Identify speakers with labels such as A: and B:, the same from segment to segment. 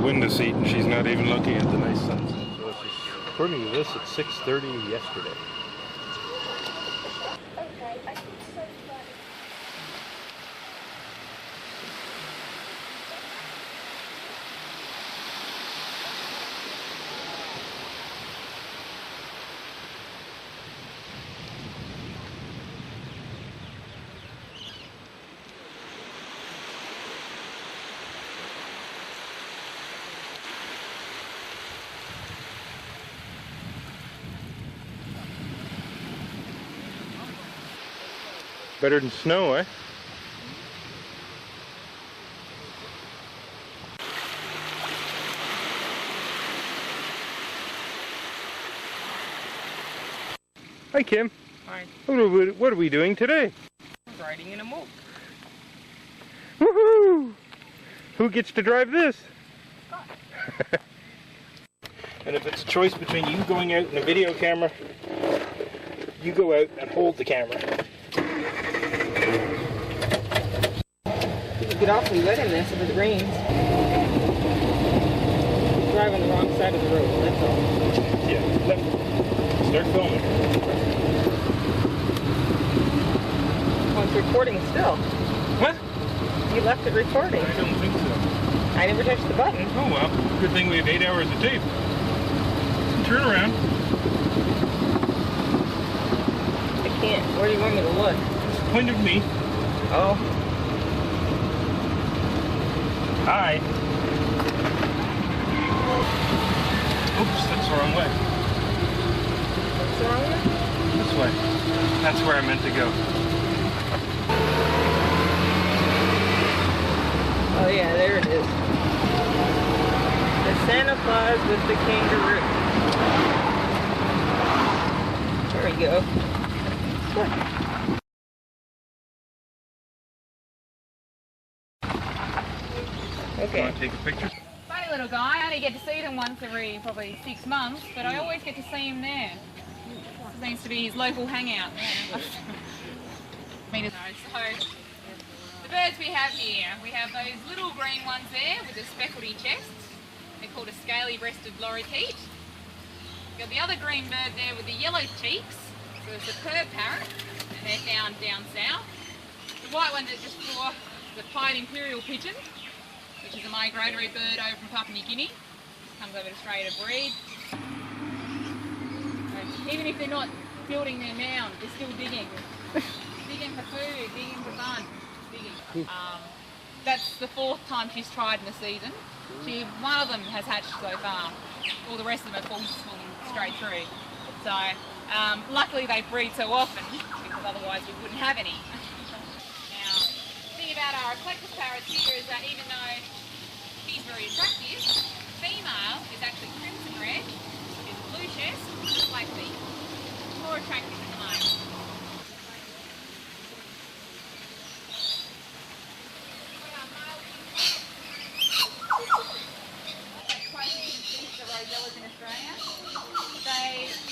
A: window seat and she's not even looking at the nice sunset. So according to this, it's 6:30 yesterday. Better than snow, eh? Hi, Kim.
B: Hi.
A: What are we doing today?
B: I'm riding in a moke.
A: Woohoo! Who gets to drive this?
B: Scott.
A: And if it's a choice between you going out in a video camera, you go out and hold the camera.
B: You get awfully wet in this if it rains. You're driving the wrong side of the road, that's all.
A: Yeah, start filming.
B: Oh, it's recording still.
A: What?
B: You left it recording.
A: I don't think so.
B: I never touched the button.
A: Oh well, good thing we have 8 hours of tape. Turn around.
B: I can't. Where do you want me to look?
A: Point of me.
B: Oh.
A: Hi. Oops, that's the wrong way.
B: What's wrong with it?
A: This way. That's where I meant to go.
B: Oh yeah, there it is. The Santa Claus with the kangaroo. There we go. Good. Okay.
A: Want to take a picture?
C: Funny little guy. I only get to see them once every probably 6 months, but I always get to see him there. This seems to be his local hangout. So, the birds we have here, we have those little green ones there with the speckledy chests. They're called a scaly-breasted lorikeet. We've got the other green bird there with the yellow cheeks, so it's a purr parrot, and they're found down south. The white one that just flew off, the pied imperial pigeon, which is a migratory bird over from Papua New Guinea. Comes over to Australia to breed. Even if they're not building their mound, they're still digging. Digging for food, digging for fun, digging. That's the 4th time she's tried in the season. One of them has hatched so far. All the rest of them are falling straight through. So luckily they breed so often, because otherwise we wouldn't have any. Now, the thing about our eclectus parrots here is that even though he's very attractive, female is actually crimson red, is blue chest, black beak. More attractive than the male.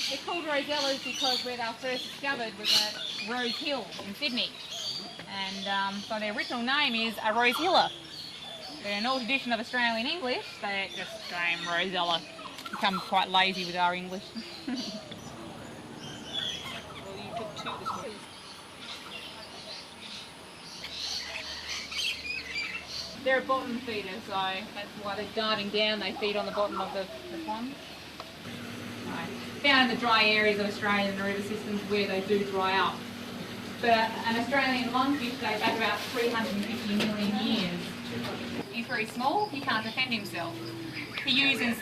C: They're called rosellas because where they were first discovered was at Rose Hill in Sydney. And so their original name is a rosehilla. But in all tradition of Australian English, they just name rosella. Become quite lazy with our English.
B: Well, you took 2 this morning.
C: They're a bottom feeder, so that's why they're diving down. They feed on the bottom of the pond. Found in the dry areas of Australia and the river systems where they do dry up. But an Australian lungfish goes back about 350 million years. He's very small, he can't defend himself. He uses,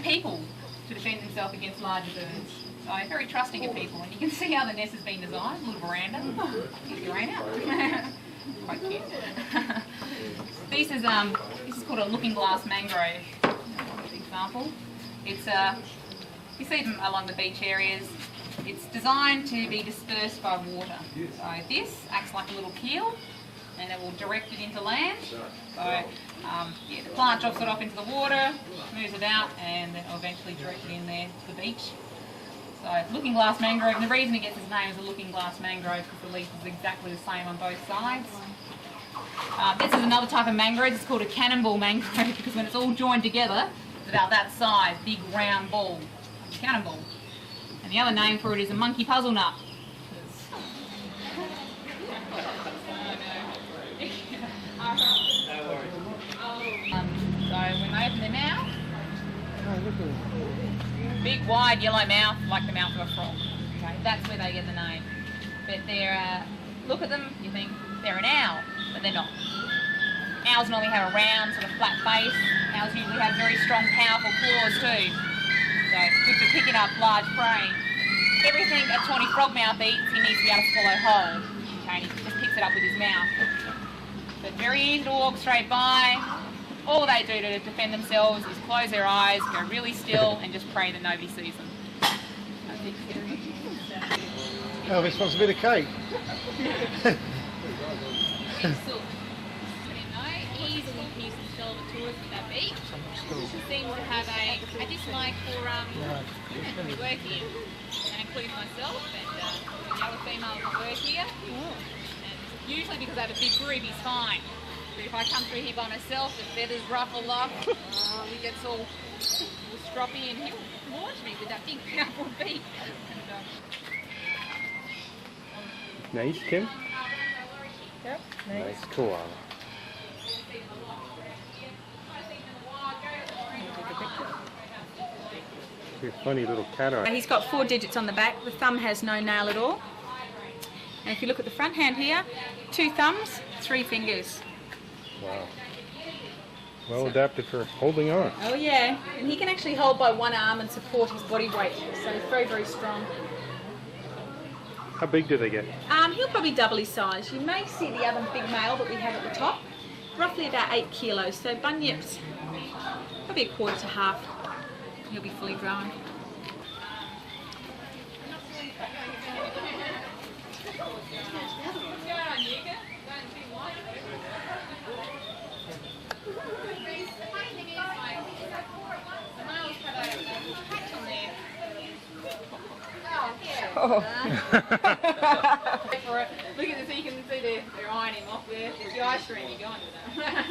C: people to defend himself against larger birds. So he's very trusting of people, and you can see how the nest has been designed, a little veranda. Get your rain out. Quite cute. This is called a looking glass mangrove, example. It's you see them along the beach areas. It's designed to be dispersed by water. So this acts like a little keel, and it will direct it into land. So the plant drops it off into the water, moves it out, and then it'll eventually direct it in there to the beach. So looking glass mangrove, and the reason it gets its name as a looking glass mangrove is because the leaf is exactly the same on both sides. This is another type of mangrove. It's called a cannonball mangrove because when it's all joined together, it's about that size, big round ball, cannonball. And the other name for it is a monkey puzzle nut. So when they open their mouth, big wide yellow mouth like the mouth of a frog. Okay, that's where they get the name. But they're, look at them, you think they're an owl, but they're not. Owls normally have a round, sort of flat face. Owls usually have very strong, powerful claws too. So good for picking up large prey. Everything a tawny frogmouth eats, he needs to be able to swallow whole. Okay, and he just picks it up with his mouth. But very easy to walk straight by. All they do to defend themselves is close their eyes, go really still, and just pray that nobody sees them.
D: Elvis wants a bit of cake.
C: Easily used to sell the tours with that beach. She seems to have a dislike for work here. That includes myself and the other females that work here. And usually because I have a big group, he's fine. But if I come through here by myself, the feathers ruffle up, he gets all stroppy and he'll launch me with that big powerful beak.
A: Nice, Kim.
B: Yep.
A: Nice koala. Your funny little cat eye.
E: He's got 4 digits on the back. The thumb has no nail at all. And if you look at the front hand here, 2 thumbs, 3 fingers.
A: Wow. Well adapted for holding on.
E: Oh yeah, and he can actually hold by one arm and support his body weight, so he's very, very strong.
A: How big do they get?
E: He'll probably double his size. You may see the other big male that we have at the top, roughly about 8 kilos. So bunyips, probably a quarter to half. He'll be fully grown.
C: Oh. For it. Look at this, so you can see they're eyeing him off there. There's the ice cream you're going with that.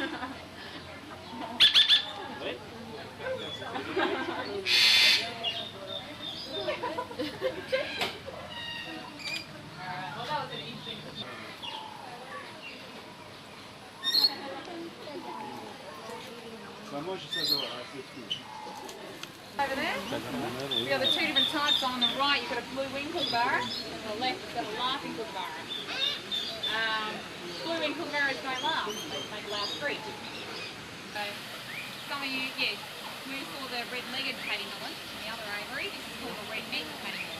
C: Over there, we've got the 2 different types. On the right you've got a blue winged kookaburra, and on the left you've got a laughing kookaburra. Blue winged kookaburras don't laugh, they make a loud screech. So, some of you, yes, we saw the red-legged paddington in the other aviary. This is called the red-necked paddington.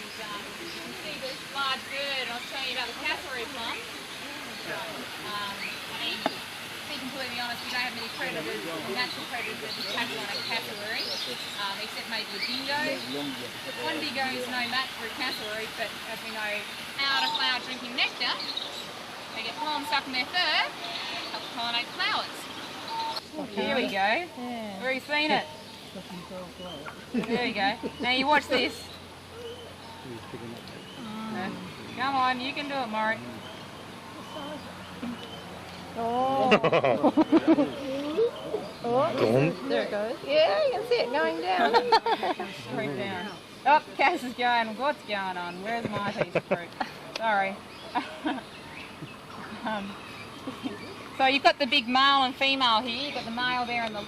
C: You can see this large bird, and I was telling you about the cassowary plum. To be completely honest, we don't have many predators, natural predators that tackle on a cassowary, except maybe a dingo. One dingo is no match for a cassowary, but as we know, out of flower drinking nectar, they get pollen stuck in their fur, help pollinate flowers. Here we go. We've already seen it. There we go. Now you watch this. Come on, you can do it, Maury.
B: Oh. There it goes. Yeah, you can see it going down.
C: Straight down. Oh, Cass is going, what's going on? Where's my piece of fruit? Sorry. So you've got the big male and female here. You've got the male there on the,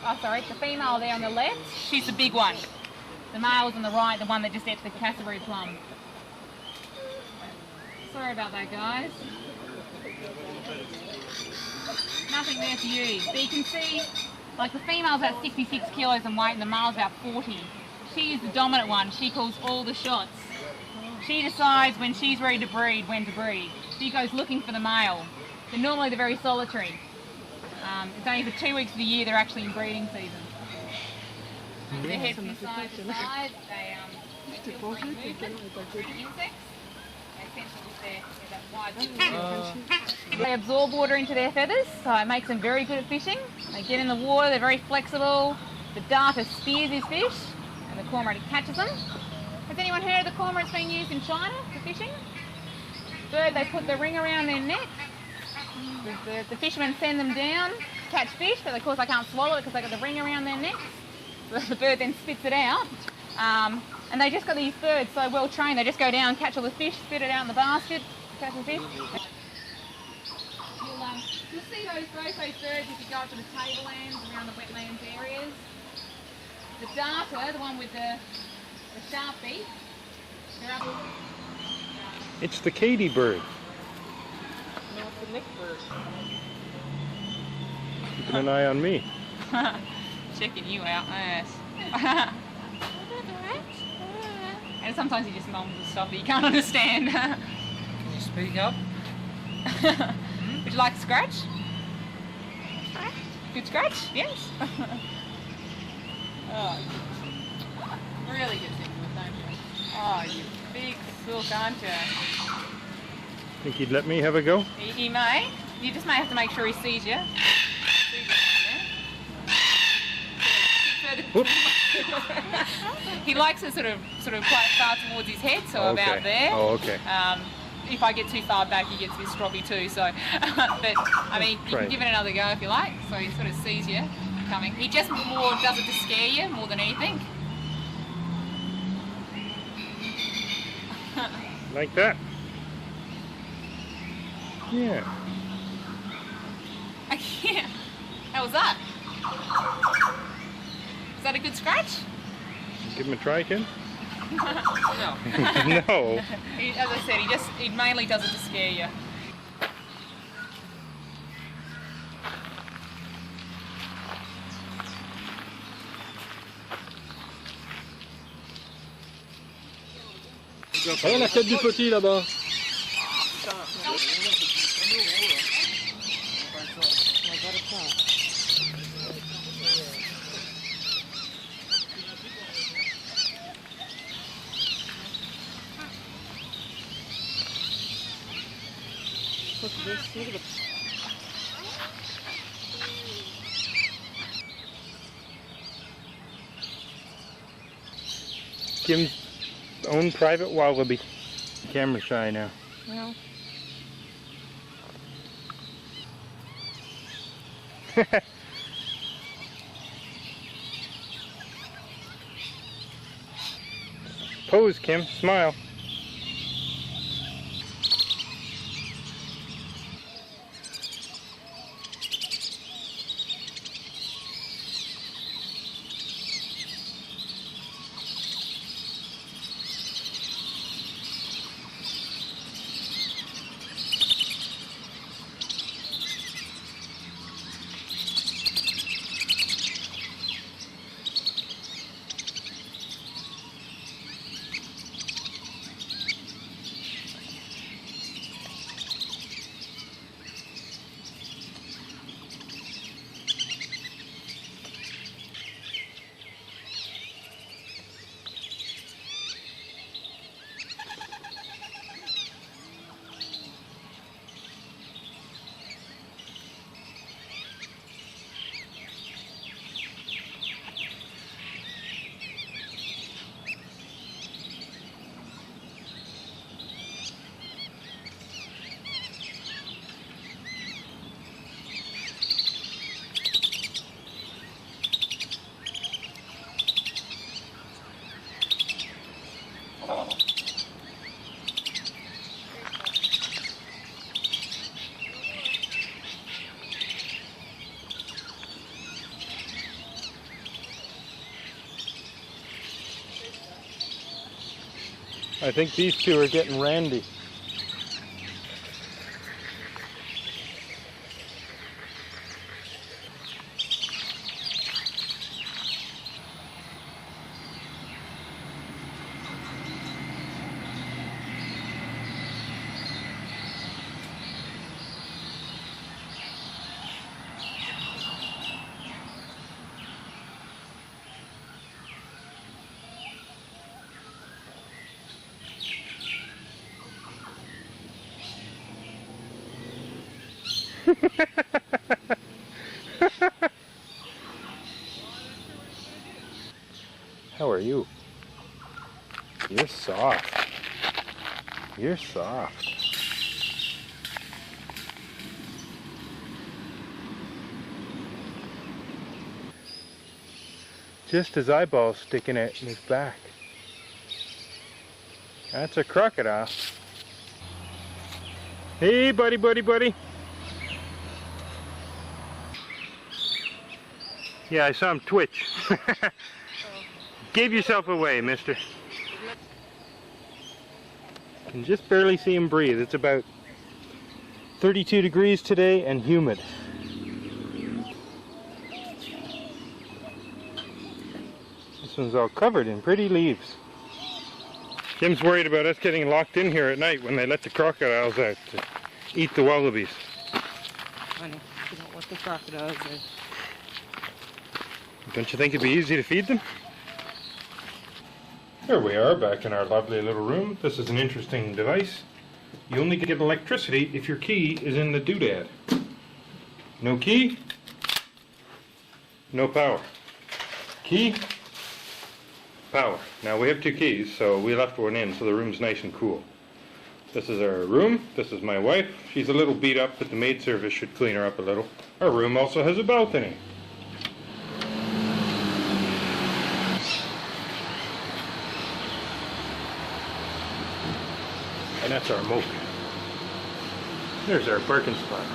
C: the female there on the left. She's the big one. The male's on the right, the one that just ate the cassowary plum. Sorry about that, guys. Nothing there for you. So you can see, like the female's about 66 kilos in weight and the male's about 40. She is the dominant one. She calls all the shots. She decides when she's ready to breed, when to breed. She goes looking for the male. So normally they're very solitary. It's only for 2 weeks of the year they're actually in breeding season. They head from side to side. They feel free movement, insects. They absorb water into their feathers, so it makes them very good at fishing. They get in the water, they're very flexible. The darter spears his fish, and the cormorant catches them. Has anyone heard of the cormorants being used in China for fishing? Bird, they put the ring around their neck, The fishermen send them down to catch fish, but of course they can't swallow it because they've got the ring around their necks. So the bird then spits it out. And they just got these birds so well trained, they just go down, catch all the fish, spit it out in the basket, catch the fish. You'll see those birds if you go up to the tablelands, around the wetlands areas. The darter, the one with the sharp beak, they're up.
A: It's the Katy bird.
B: No, it's the nick bird.
A: Keeping an eye on me.
C: Checking you out, yes. And sometimes he just mumbles and stuff that you can't understand.
B: Can you speak up?
C: Would you like a scratch? Good scratch? Yes. Oh, really good thing with, don't you? Oh, you big silk, aren't you?
A: Think he'd let me have a go?
C: He may. You just may have to make sure he sees you.
A: Whoops.
C: He likes it sort of quite far towards his head, so
A: Okay.
C: about there.
A: Oh, okay.
C: If I get too far back, he gets a bit stroppy too. So, but I mean, you
A: Right.
C: can give it another go if you like. So he sort of sees you coming. He just more does it to scare you more than anything.
A: Like that? Yeah.
C: Yeah. How was that? Is that a good scratch?
A: Give him a try, Kim?
B: No.
A: No.
C: As I said, he mainly does it to scare you.
D: Regarde la tête du petit là-bas.
B: Look at this. Look at the...
A: Kim's own private wallaby. Camera shy now.
C: Well,
A: Pose, Kim. Smile. I think these two are getting randy. How are you? You're soft. You're soft. Just his eyeballs sticking out in his back. That's a crocodile. Hey, buddy, buddy, buddy. Yeah, I saw him twitch. Gave yourself away, mister. Can just barely see him breathe. It's about 32 degrees today and humid. This one's all covered in pretty leaves. Kim's worried about us getting locked in here at night when they let the crocodiles out to eat the wallabies.
B: Honey, you don't want the crocodiles there.
A: Don't you think it'd be easy to feed them? Here we are back in our lovely little room. This is an interesting device. You only get electricity if your key is in the doodad. No key, no power. Key, power. Now we have two keys, so we left one in so the room's nice and cool. This is our room. This is my wife. She's a little beat up, but the maid service should clean her up a little. Our room also has a balcony. And that's our moat. There's our parking spot.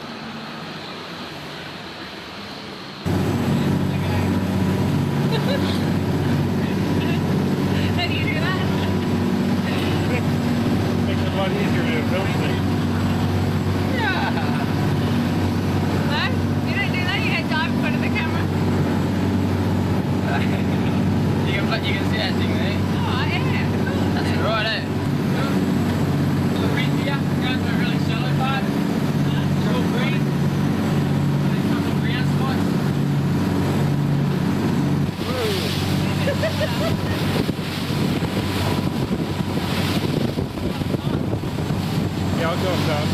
C: How do you do that?
A: Makes it a lot easier to film things.
C: Yeah. No? You don't do that? You don't dive in front of the camera?
B: You can see that thing there.
C: Oh, yeah. Cool.
B: That's right, eh? Little reef here, going to a really shallow part. It's all green. And then a couple of brown spots.
A: Yeah, I'll go up top.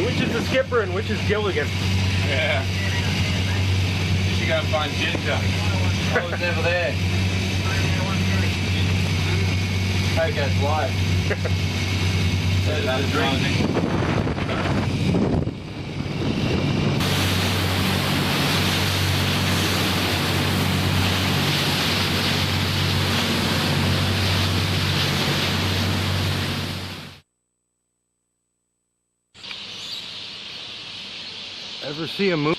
A: Which is the skipper and which is Gilligan?
F: Yeah. You should go and find Ginger.
B: I was never there. Coco's wife.
F: That's a dream.
A: Ever see a moon?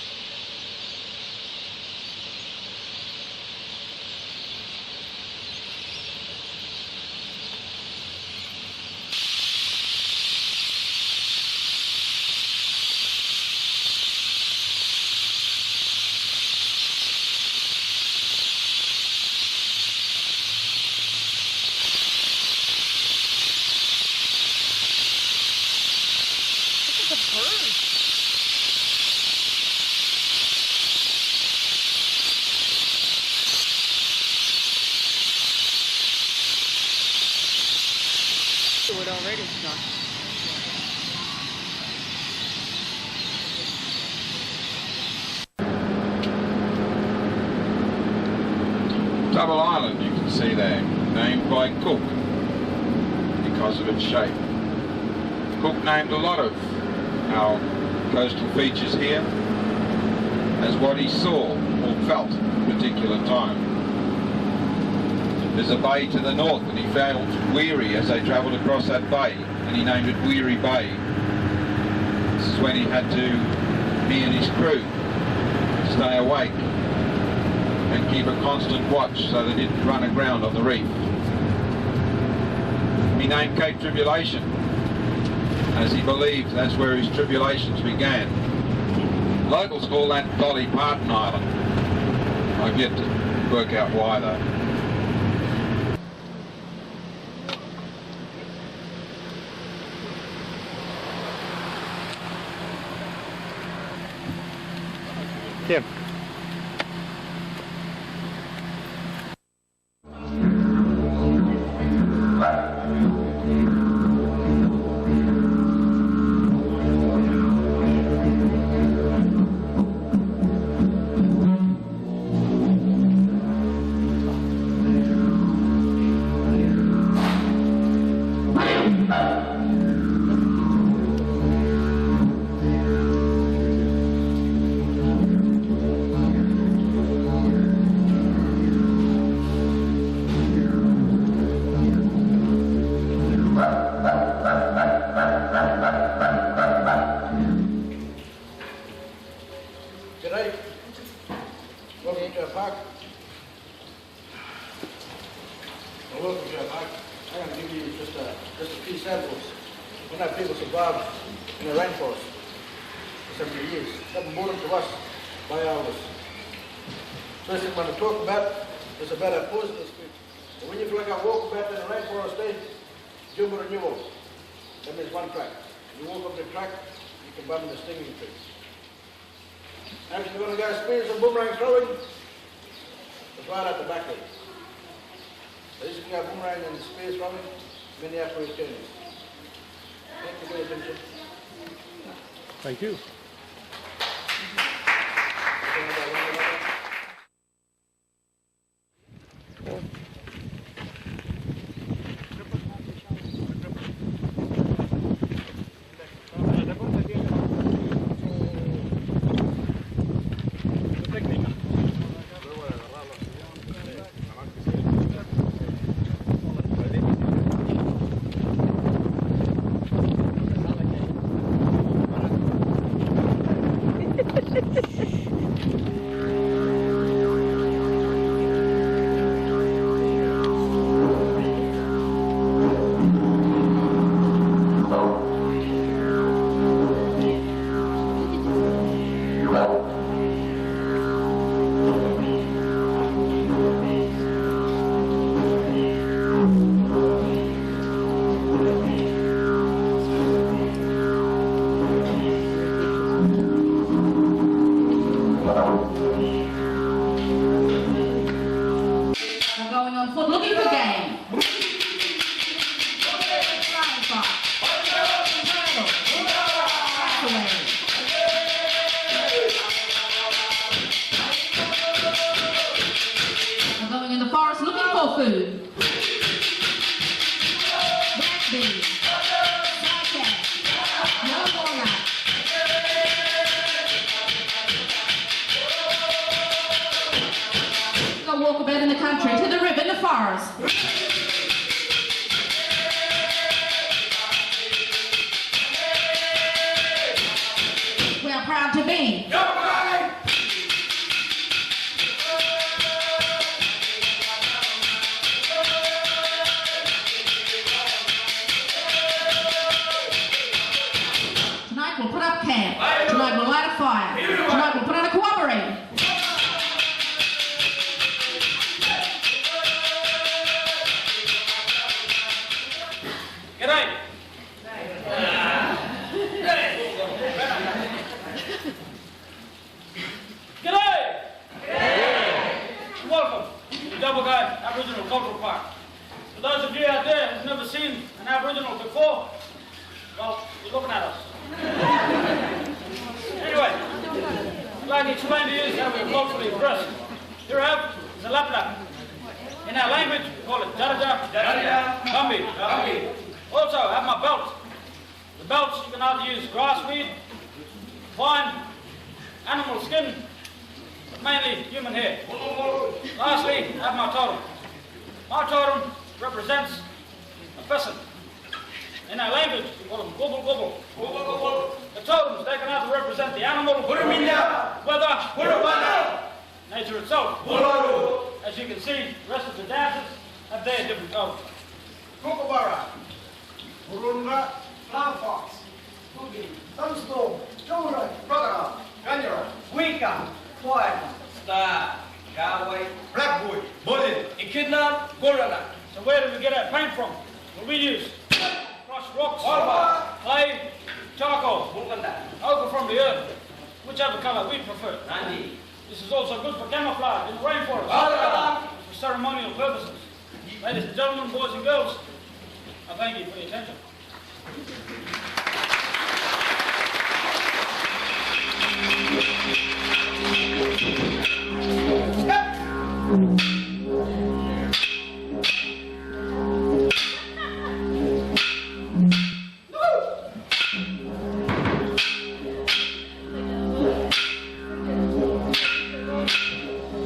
B: It already, Scott.
F: Double Island, you can see there, named by Cook because of its shape. Cook named a lot of our coastal features here as what he saw or felt at a particular time. There's a bay to the north and he felt weary as they travelled across that bay, and he named it Weary Bay. This is when he had to, he and his crew, stay awake and keep a constant watch so they didn't run aground on the reef. He named Cape Tribulation, as he believed that's where his tribulations began. Locals call that Dolly Parton Island. I've yet to work out why though.
A: Kim.
D: G'day. Welcome to our park. Well, welcome to our park. I'm going to give you just a few samples. We know people survive in the rainforest for so many years. They haven't brought them to us by ours. First thing I want to talk about is about our poisonous food. And when you feel like I walk about in the rainforest there, jumbo renewal. That means one track. You walk up the track, you can bump the stinging tree. Actually, you want to go spears and boomerang throwing? It's right at the back there. So you can go boomerang and spears throwing, Minneapolis, Kenny. Thank you for your attention.
A: Thank you.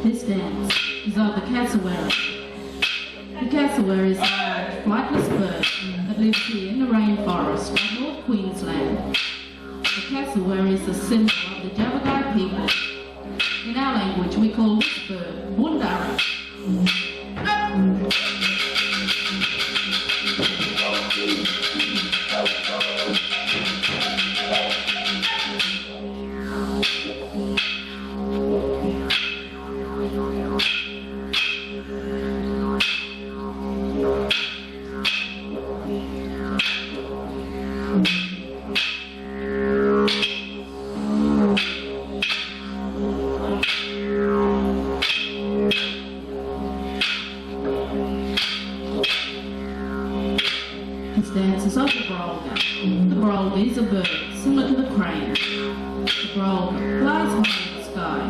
G: This dance is of the cassowary. The cassowary is a large, flightless bird that lives here in the rainforest of North Queensland. The cassowary is a symbol of the Javagai people In our language, we call this bird Bundara. This dance is of the brolga. The brolga is a bird similar to the crane. The brolga flies high in the sky.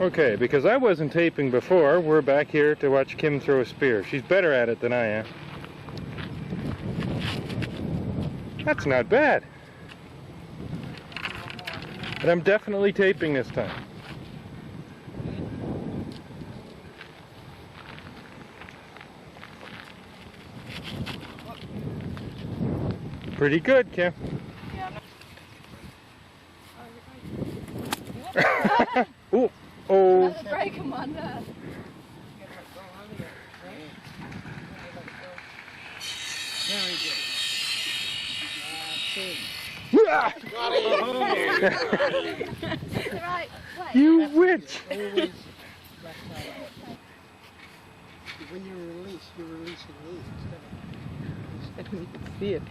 A: Okay, because I wasn't taping before, we're back here to watch Kim throw a spear. She's better at it than I am. That's not bad. But I'm definitely taping this time. Pretty good, Kim. Ooh. Oh.
E: That's a breaking one, Dad. Right.
A: You witch!
H: Always left side up. When you release, you're releasing these instead of... You can see it.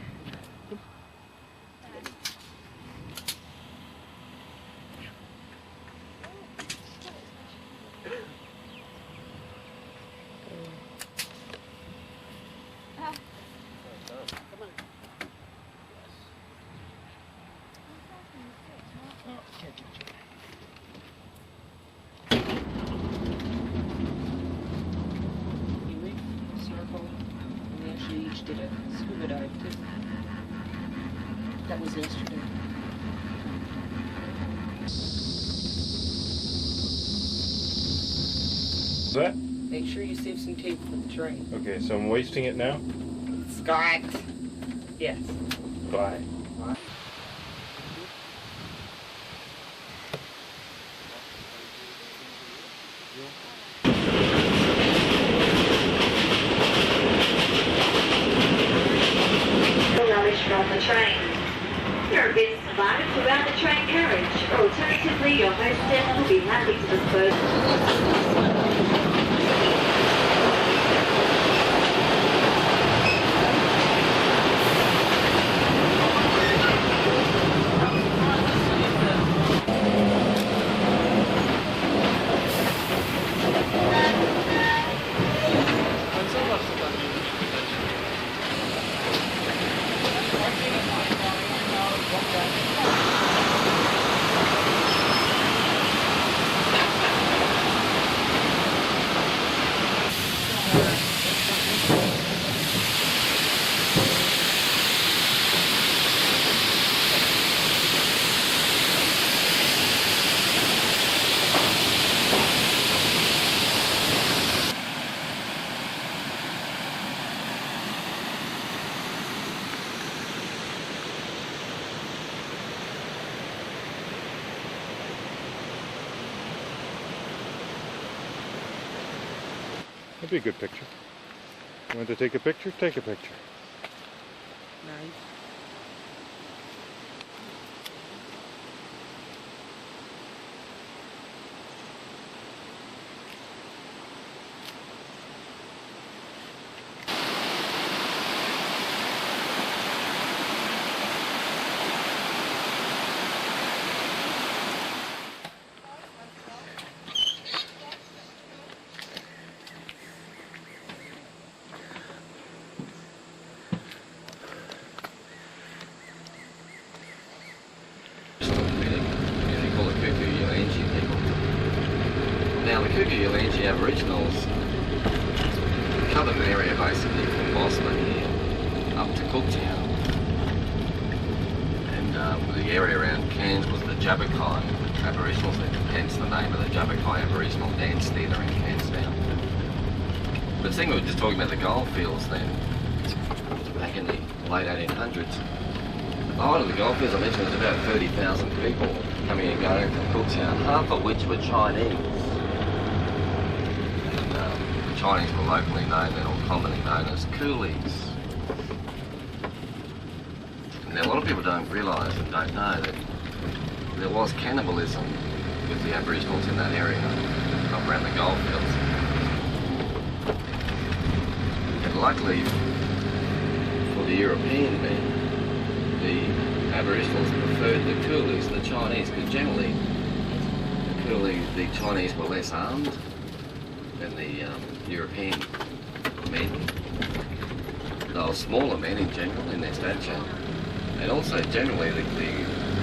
H: Did a scuba dive too. That was yesterday.
A: That?
H: Make sure you save some tape for the train.
A: Okay, so I'm wasting it now?
H: Scott! Yes.
A: Bye.
I: From the train. There are bits provided throughout the train carriage, or alternatively, your hostess will be happy to dispose.
A: That'd be a good picture. You want to take a picture? Take a picture.
H: Nice.
J: Uyalanji Aboriginals covered an area basically from Bosman here up to Cooktown. And the area around Cairns was the Jabberkai Aboriginals, hence the name of the Jabberkai Aboriginal Dance Theatre in Cairns now. But seeing we were just talking about the goldfields then, back in the late 1800s, the height of the goldfields I mentioned was about 30,000 people coming and going from Cooktown, half of which were Chinese. And, the Chinese were locally known then, or commonly known as coolies. Now a lot of people don't realise and don't know that there was cannibalism with the Aboriginals in that area, up around the goldfields. And luckily for the European men, the Aboriginals preferred the coolies to the Chinese, because generally the Chinese were less armed than the European men. They were smaller men in general in their stature, and also generally the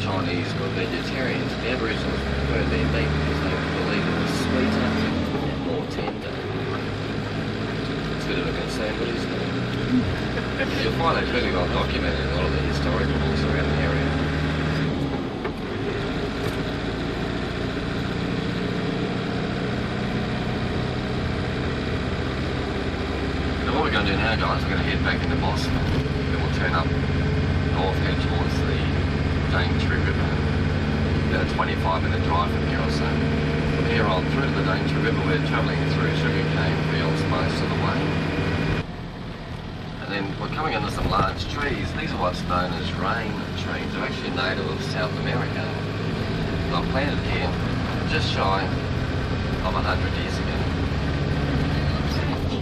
J: Chinese were vegetarians. The Aboriginals preferred their meat because they believed it was sweeter and more tender. It's a bit of a concern, but isn't it? You'll find that really well documented in a lot of the historical books around the area. Now what we're going to do now, guys, we're going to head back into Boston, then we'll turn up north, head towards the Daintree River. About a 25-minute drive from here or so. From here on through to the Daintree River, we're travelling through sugarcane fields most of the way. And then we're coming under some large trees. These are what's known as rain trees. They're actually native of South America. They're planted here just shy of 100 years ago.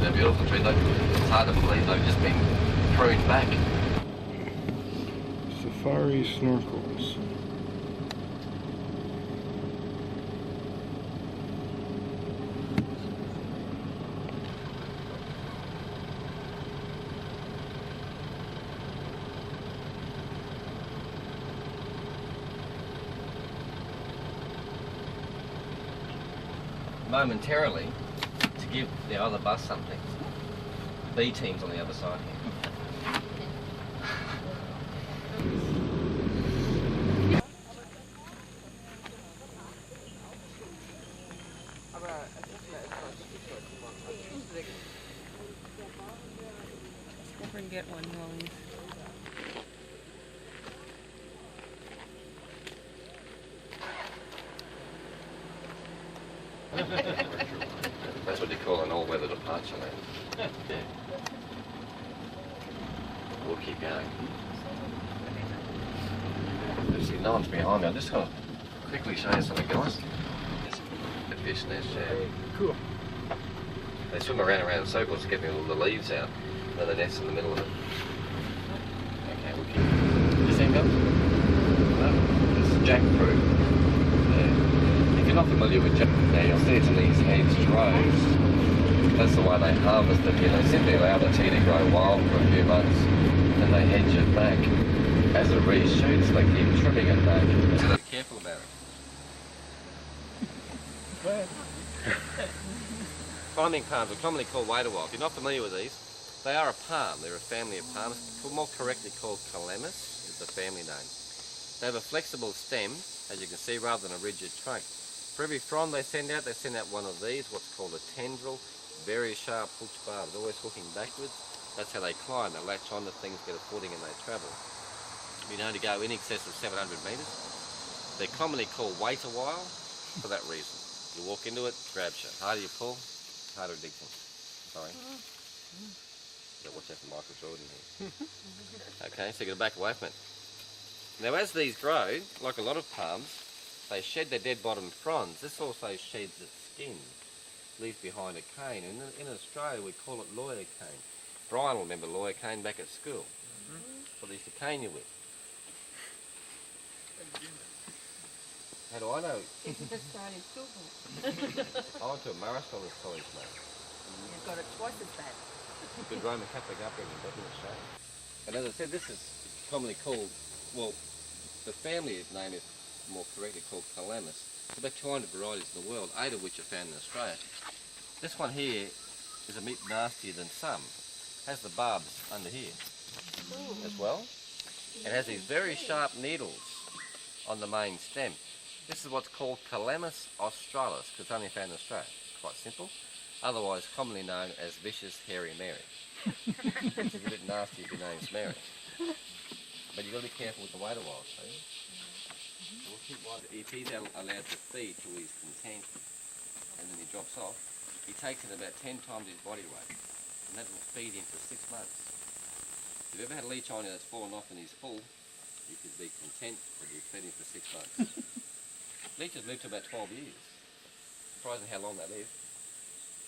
J: They're beautiful trees. It's hard to believe they've just been pruned back.
A: Safari snorkels.
J: Momentarily, to give the other bus something. B team's on the other side here.
H: Never get one wrong.
J: That's what you call an all-weather departure lane. We'll keep going. Let's see, no one's behind me. I'm just going to quickly show you something, guys. The fish nest, yeah.
A: Cool.
J: They swim around in circles to get the leaves out, and then the net's in the middle of it. Okay, we'll keep... You see him go? No, it's jackfruit. If you're not familiar with jackfruit, now you'll see it's in these hedgerows. That's the way they harvest it here. They simply allow the tea to grow wild for a few months, and they hedge it back. As it reshoots, they keep trimming it back. So be careful about it. Climbing palms are commonly called waterwalk. If you're not familiar with these, they are a palm. They're a family of palms. More correctly called calamus is the family name. They have a flexible stem, as you can see, rather than a rigid trunk. For every frond they send out one of these, what's called a tendril. Very sharp hooked barbs, always hooking backwards. That's how they climb. They latch onto things, get a footing, and they travel. Been known to go in excess of 700 metres. They're commonly called wait a while for that reason. You walk into it, grabs you. Harder you pull, harder it digs in. Sorry. Watch out for Michael Jordan here. Okay, so you've got to back away from it. Now as these grow, like a lot of palms, they shed their dead bottom fronds. This also sheds its skin, leaves behind a cane. And in Australia we call it lawyer cane. Brian will remember lawyer cane back at school. That's what they used to cane you with. How do I know?
H: It's the Australian school book.
J: I went to a Marisol college, mate.
H: You've got it twice as bad.
J: Good Roman Catholic upbringing, doesn't it, Shane? And as I said, this is commonly called, well, the family name is more correctly called calamus. There's about 200 varieties in the world, 8 of which are found in Australia. This one here is a bit nastier than some. Has the barbs under here as well. It has these very sharp needles on the main stem. This is what's called Calamus australis, because it's only found in Australia. Quite simple. Otherwise commonly known as vicious hairy Mary. Which is a bit nasty if your name's Mary. But you've got to be careful with the wader wild, see? We'll keep if he's allowed to feed till he's content and then he drops off, he takes in about 10 times his body weight. And that will feed him for 6 months. If you've ever had a leech on you that's fallen off and he's full, you could be content that you feed him for 6 months. Leeches live to about 12 years. Surprising how long they live.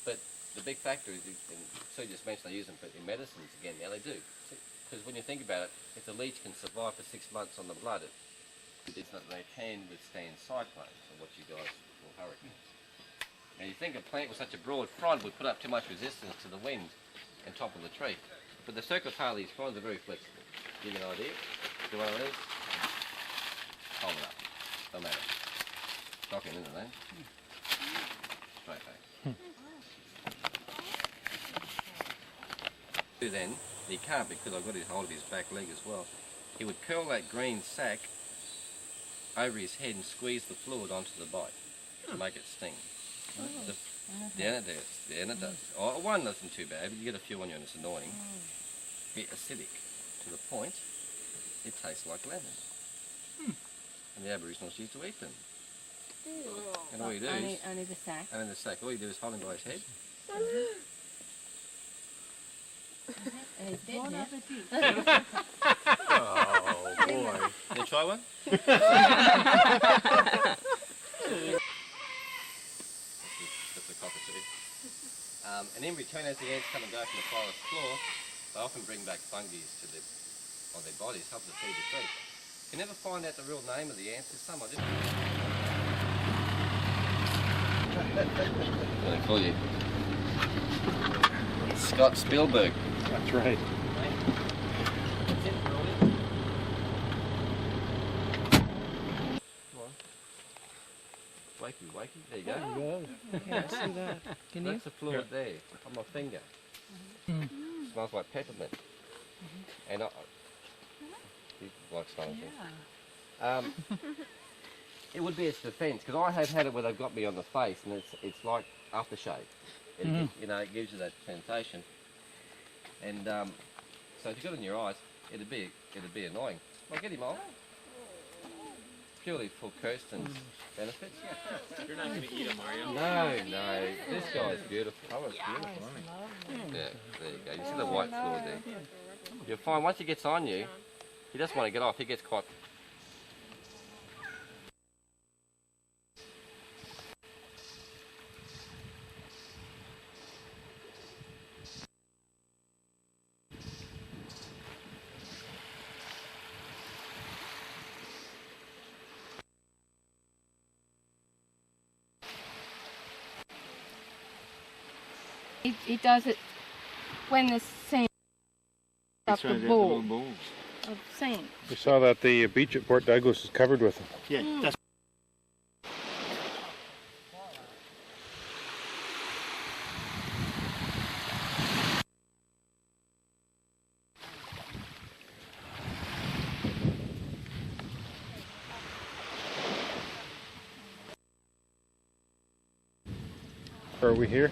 J: But the big factor is, and Sue just mentioned they use them in medicines again, now they do. Because when you think about it, if the leech can survive for 6 months on the blood, it's that they can withstand cyclones, or what you guys call hurricanes. Now you think a plant with such a broad frond would put up too much resistance to the wind and topple the tree. But the circular tail of these fronds are very flexible. Give you an idea? Do one of these? Hold it up. Don't matter. Shocking, isn't it? Straight back. Then, he can't because I've got his hold of his back leg as well. He would curl that green sack over his head and squeeze the fluid onto the bite to make it sting. Yeah, it does. Oh, one doesn't too bad, but you get a few on you and it's annoying. Bit acidic to the point it tastes like lemon. And the Aboriginals used to eat them. And all you do is
K: only the sack.
J: Only the sack. All you do is hold him by his head.
K: And he's dead now.
J: Oh boy! Can you try one? That's a cockatoo. And in return, as the ants come and go from the forest floor, they often bring back fungi to on their bodies, help to feed the tree. You can never find out the real name of the ants. There's some I didn't. What do they call you? Scott Spielberg.
A: That's right.
J: Wakey, wakey. There you go.
H: There you go. Okay, I see that. Can you?
J: That's the fluid there on my finger. Smells like peppermint. And he likes funny things. It would be its defence, because I have had it where they've got me on the face, and it's like aftershave. You know, it gives you that sensation. And so if you got it in your eyes, it'd be annoying. I'll get him on. Purely for Kirsten's benefits.
B: You're not going to eat them, are you?
J: No. This guy's beautiful. Oh, it's beautiful, isn't he? Yeah, there you go. You see the white fluid there. You'll find once he gets on you, he doesn't want to get off. He gets quite...
K: He does it when the sand up the ball of sand.
A: We saw that the beach at Port Douglas is covered with them.
D: Yeah, that's
A: Are we here?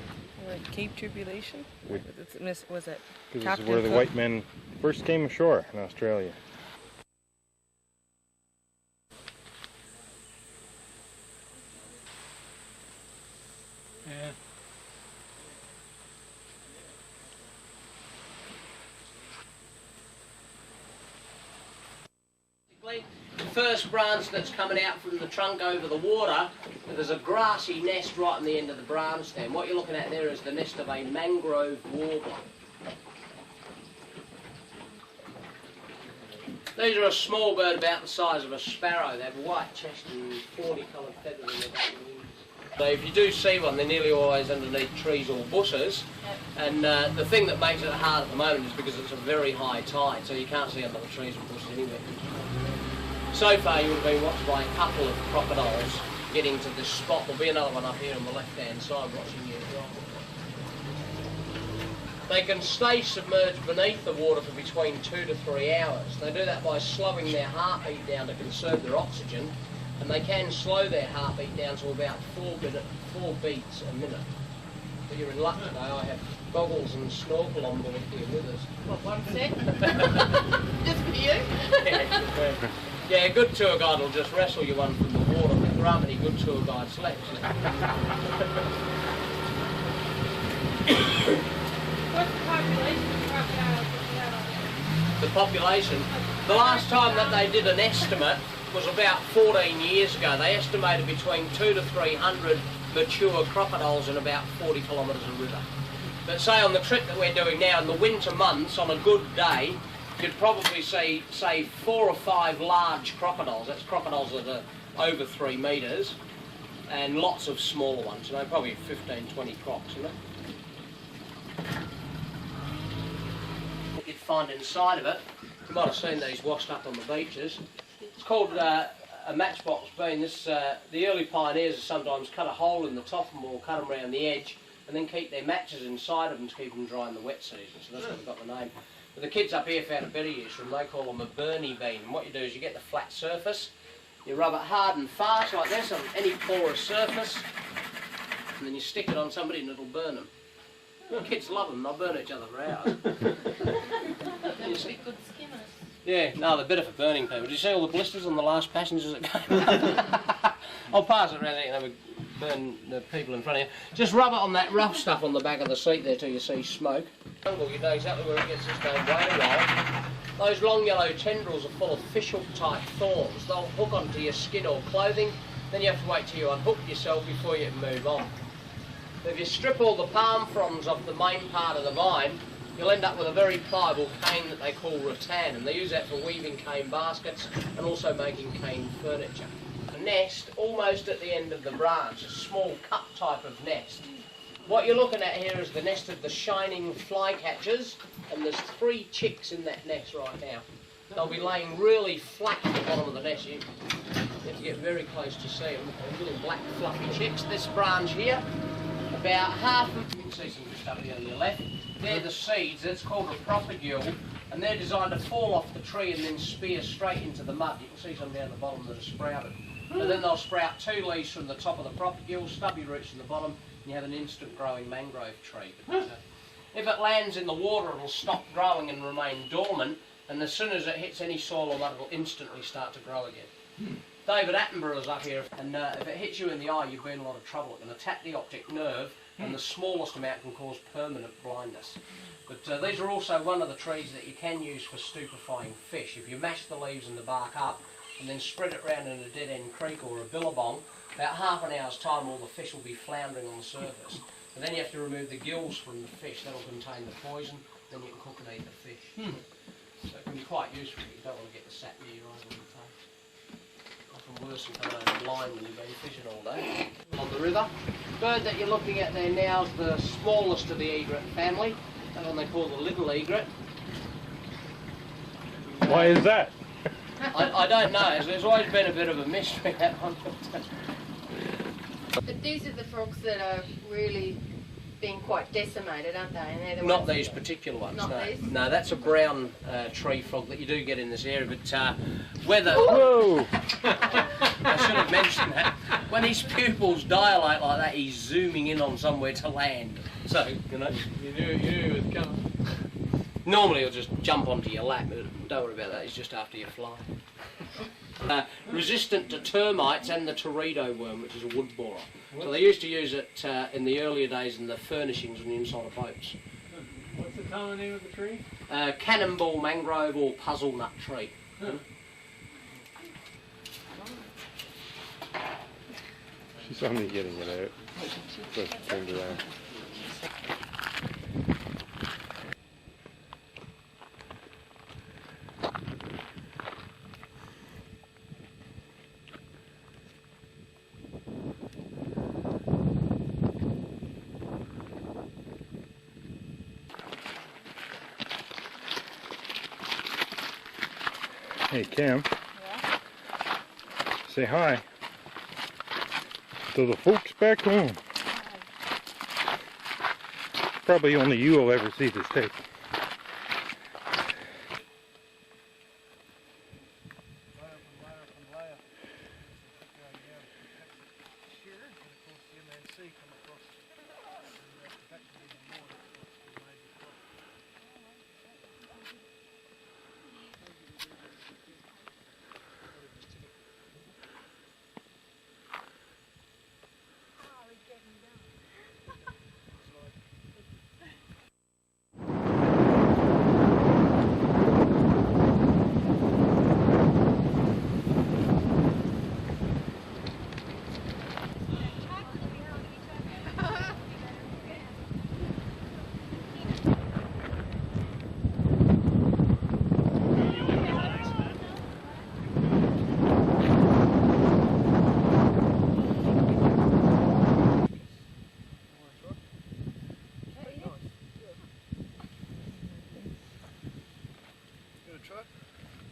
H: Cape Tribulation? Was it
A: This is
H: Captain
A: where the
H: Cook?
A: white men first came ashore in Australia.
B: Yeah.
L: The first branch that's coming out from the trunk over the water, there's a grassy nest right on the end of the branch stem. What you're looking at there is the nest of a mangrove warbler. These are a small bird about the size of a sparrow. They have a white chest and 40 coloured feathers in their back wings. So if you do see one, they're nearly always underneath trees or bushes. And the thing that makes it hard at the moment is because it's a very high tide, so you can't see under the trees or bushes anywhere. So far you would have been watched by a couple of crocodiles getting to this spot. There'll be another one up here on the left-hand side watching you as well. They can stay submerged beneath the water for between 2 to 3 hours. They do that by slowing their heartbeat down to conserve their oxygen, and they can slow their heartbeat down to about 4 beats a minute. But you're in luck today, I have goggles and snorkel on board here with us.
K: What, 1 sec? Just for you?
L: Yeah, a good tour guide will just wrestle you one from the water, but there aren't many good tour guides left.
K: What's the population of crocodiles that
L: The population, the last time that they did an estimate was about 14 years ago. They estimated between 200 to 300 mature crocodiles in about 40 kilometres of river. But say on the trip that we're doing now, in the winter months, on a good day, you'd probably see, say, 4 or 5 large crocodiles. That's crocodiles that are over 3 metres, and lots of smaller ones, you know, probably 15, 20 crocs, you know. What you'd find inside of it, you might have seen these washed up on the beaches. It's called a matchbox bean. This, the early pioneers sometimes cut a hole in the top and will cut them around the edge and then keep their matches inside of them to keep them dry in the wet season. So that's where we got the name. But the kids up here found a better use for them. They call them a Bernie bean. And what you do is you get the flat surface, you rub it hard and fast like this on any porous surface, and then you stick it on somebody and it'll burn them. The kids love them. They'll burn each other for hours.
K: They would be good skimmers.
L: Yeah, no, they're better for burning people. Did you see all the blisters on the last passengers that came up? I'll pass it around there and have a burn the people in front of you. Just rub it on that rough stuff on the back of the seat there till you see smoke. You know exactly where it gets its name, whale. Those long yellow tendrils are full of fish-hook type thorns. They'll hook onto your skin or clothing, then you have to wait till you unhook yourself before you can move on. If you strip all the palm fronds off the main part of the vine, you'll end up with a very pliable cane that they call rattan, and they use that for weaving cane baskets and also making cane furniture. A nest almost at the end of the branch, a small cup type of nest. What you're looking at here is the nest of the shining flycatchers, and there's 3 chicks in that nest right now. They'll be laying really flat at the bottom of the nest. You have to get very close to see them. They're little black fluffy chicks. This branch here, about half of, you can see some just up here on your left, they're the seeds. That's called a propagule, and they're designed to fall off the tree and then spear straight into the mud. You can see some down the bottom that are sprouted. And then they'll sprout 2 leaves from the top of the propagule, stubby roots from the bottom, and you have an instant growing mangrove tree. But, if it lands in the water, it'll stop growing and remain dormant, and as soon as it hits any soil or mud, it'll instantly start to grow again. David Attenborough's up here, and if it hits you in the eye, you've been in a lot of trouble. It can attack the optic nerve, and the smallest amount can cause permanent blindness. But these are also one of the trees that you can use for stupefying fish. If you mash the leaves and the bark up, and then spread it around in a dead-end creek or a billabong, about half an hour's time all the fish will be floundering on the surface. And then you have to remove the gills from the fish. That'll contain the poison, then you can cook and eat the fish. So it can be quite useful. You don't want to get the sap near your eyes all the time. Often worse than coming blind when you've been fishing all day. On the river, the bird that you're looking at there now is the smallest of the egret family. That one they call the little egret.
A: Why is that?
L: I don't know. There's always been a bit of a mystery, that one.
K: But these are the frogs that are really being quite decimated, aren't they? And they're the
L: Not
K: ones
L: these particular ones,
K: Not
L: no.
K: these?
L: No, that's a brown tree frog that you do get in this area, but whether...
A: Whoa!
L: I should have mentioned that. When his pupils dilate like that, he's zooming in on somewhere to land. So, you know, you knew it was coming. Normally he'll just jump onto your lap, but don't worry about that, he's just after you fly. Resistant to termites and the teredo worm, which is a wood borer. So they used to use it in the earlier days in the furnishings on the inside of boats.
B: What's the common name of the tree?
L: Cannonball mangrove or puzzle nut tree.
A: She saw me getting it out. So she turned around. Hey Kim.
E: Yeah?
A: Say hi to the folks back home. Probably only you will ever see this tape.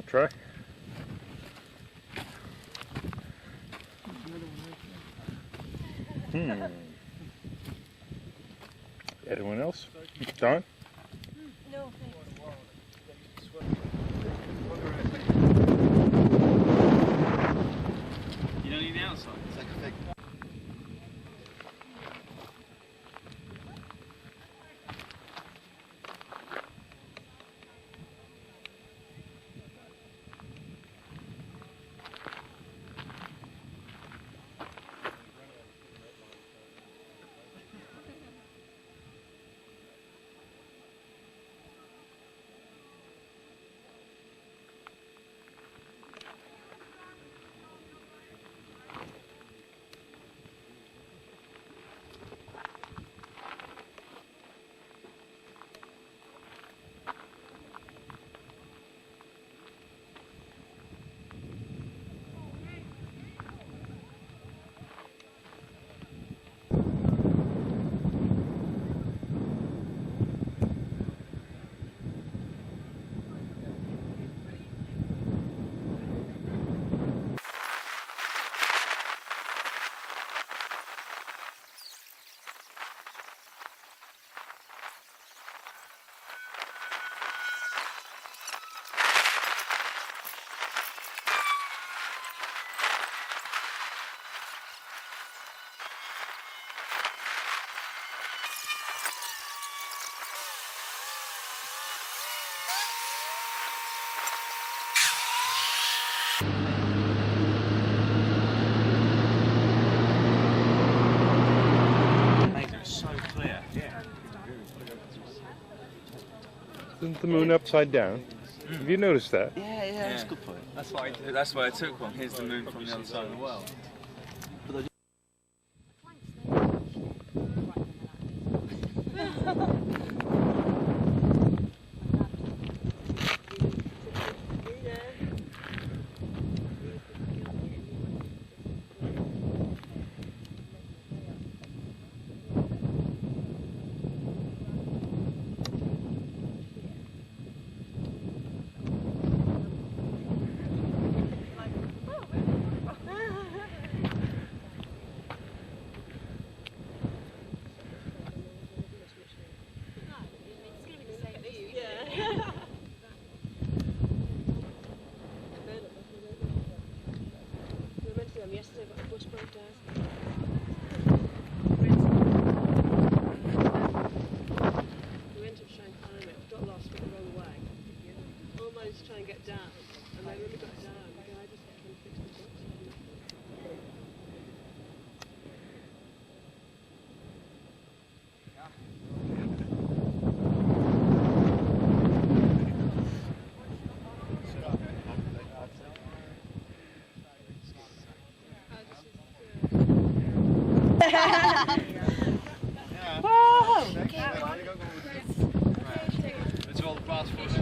A: Try. Anyone else? Don?
K: No,
M: You don't need the outside. It's like a thing.
A: Isn't the moon upside down? Have you noticed that?
M: Yeah, that's a good point. That's why I took one. Here's the moon from the other side of the world.
H: Yesterday, but the bus broke down. We went up to try and climb it, got lost, went the wrong way. Almost trying to get down, and they really got down. The guy just kept trying to fix the bus.
M: It's all the passports.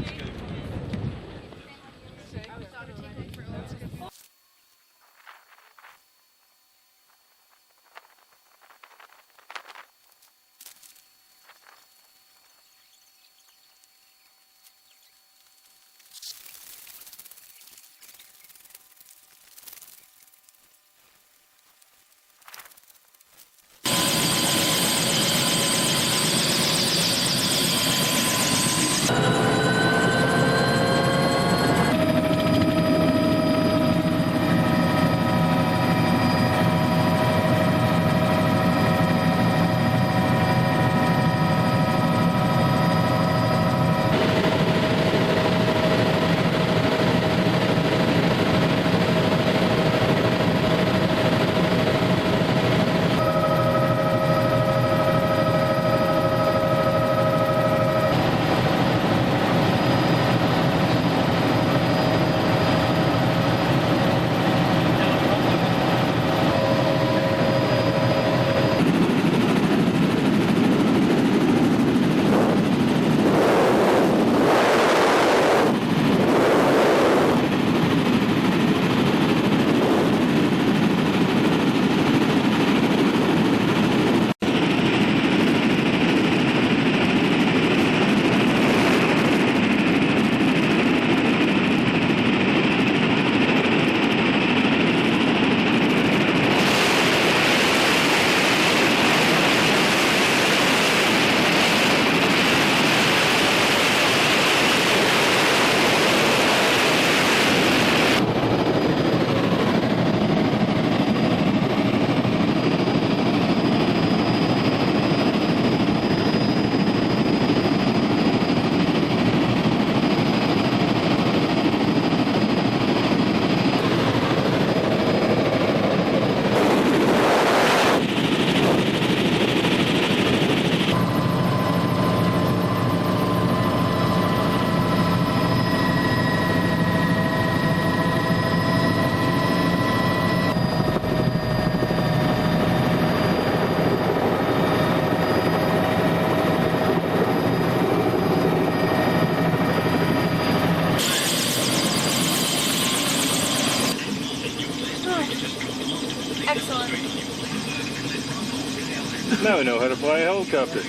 A: Now I know how to fly a helicopter.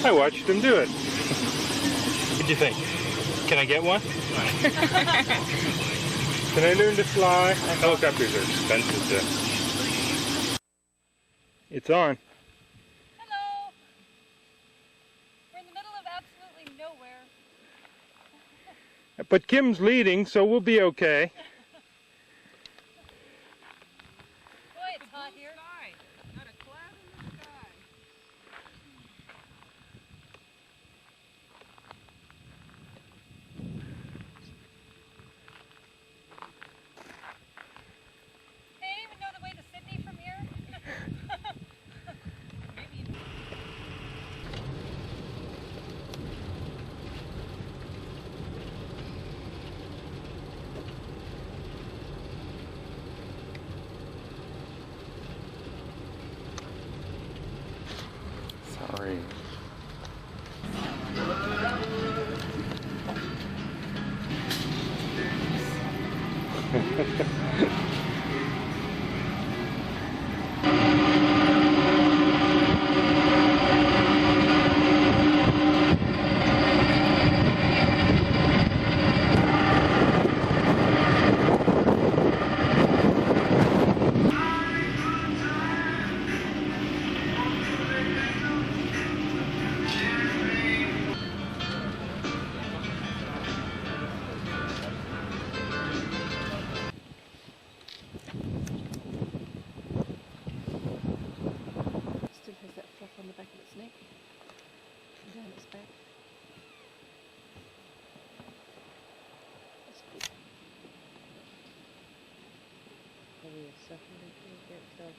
A: I watched him do it. What do you think? Can I get one? Can I learn to fly? Helicopters are expensive too. It's on.
E: Hello. We're in the middle of absolutely nowhere.
A: But Kim's leading, so we'll be okay.
E: Boy, it's hot here.
H: Not a cloud in the sky.
E: Hey, I even know the way to Sydney from here.
A: Sorry.
K: Still has that fluff on the back of its neck and down its back. That's good.
H: Probably a second, you can't tell.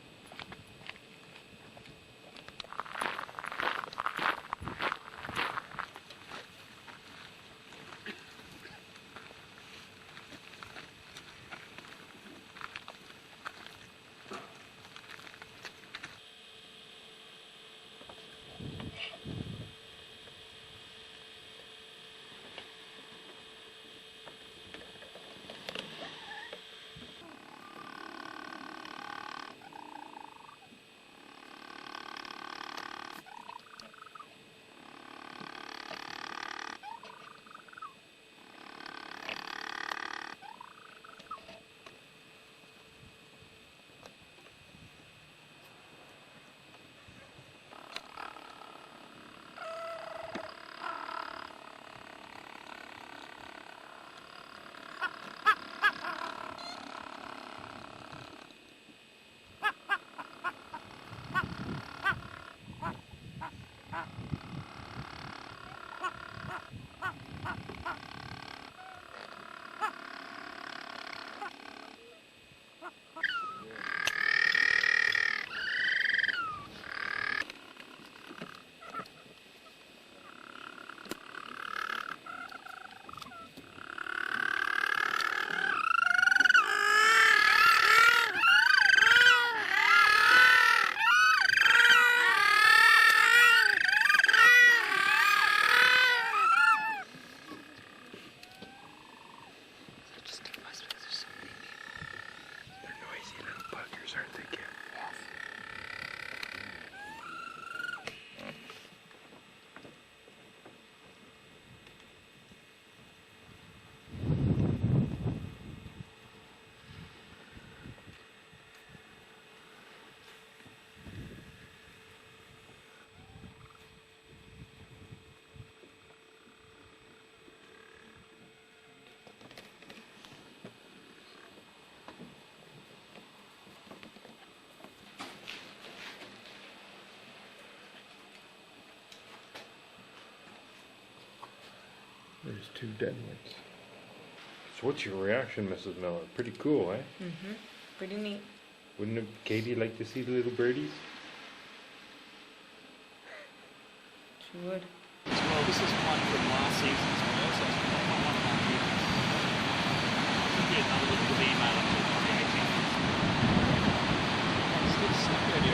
A: There's two dead ones. So what's your reaction, Mrs. Miller? Pretty cool, eh?
N: Mm-hmm. Pretty neat.
A: Wouldn't Katie like to see the little birdies?
N: She would.
M: Well, this is one from last season as well, so it's about 1.5 years. Could be another little email up to the 18th. It's not good,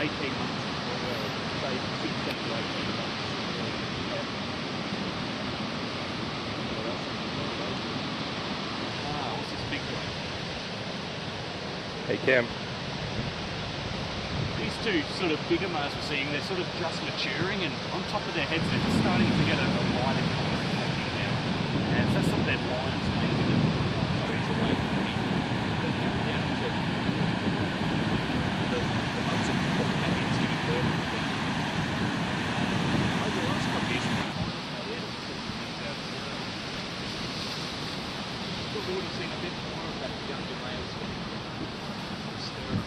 M: 18 months. Say 16 to 18 months. Ah, what's this big one?
A: Hey Kim.
M: These two sort of bigger males we're seeing, they're sort of just maturing, and on top of their heads they're just starting to get a lighter colour now. And that's sort of their lion's mane. We've already seen a bit more of that younger males stir.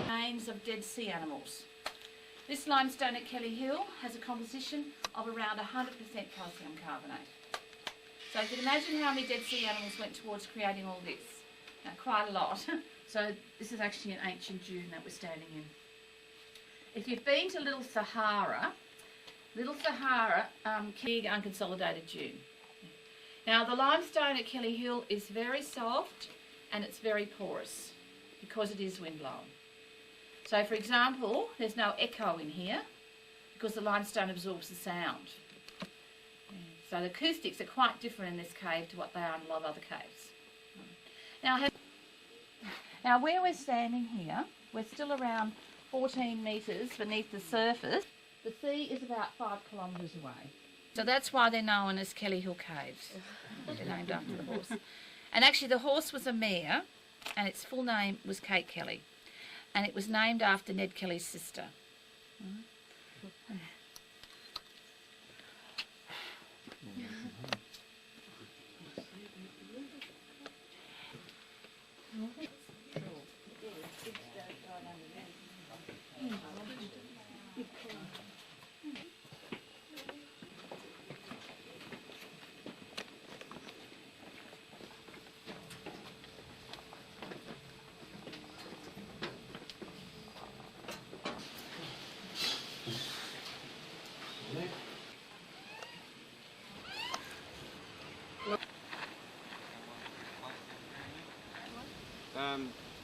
E: Names of dead sea animals. This limestone at Kelly Hill has a composition of around 100% calcium carbonate. So you can imagine how many dead sea animals went towards creating all this. Now, quite a lot. So this is actually an ancient dune that we're standing in. If you've been to Little Sahara, big unconsolidated dune. Now the limestone at Kelly Hill is very soft and it's very porous because it is windblown. So for example, there's no echo in here because the limestone absorbs the sound. So the acoustics are quite different in this cave to what they are in a lot of other caves. Now where we're standing here, we're still around 14 metres beneath the surface. The sea is about 5 kilometres away. So that's why they're known as Kelly Hill Caves. They're named after the horse. And actually the horse was a mare and its full name was Kate Kelly. And it was named after Ned Kelly's sister.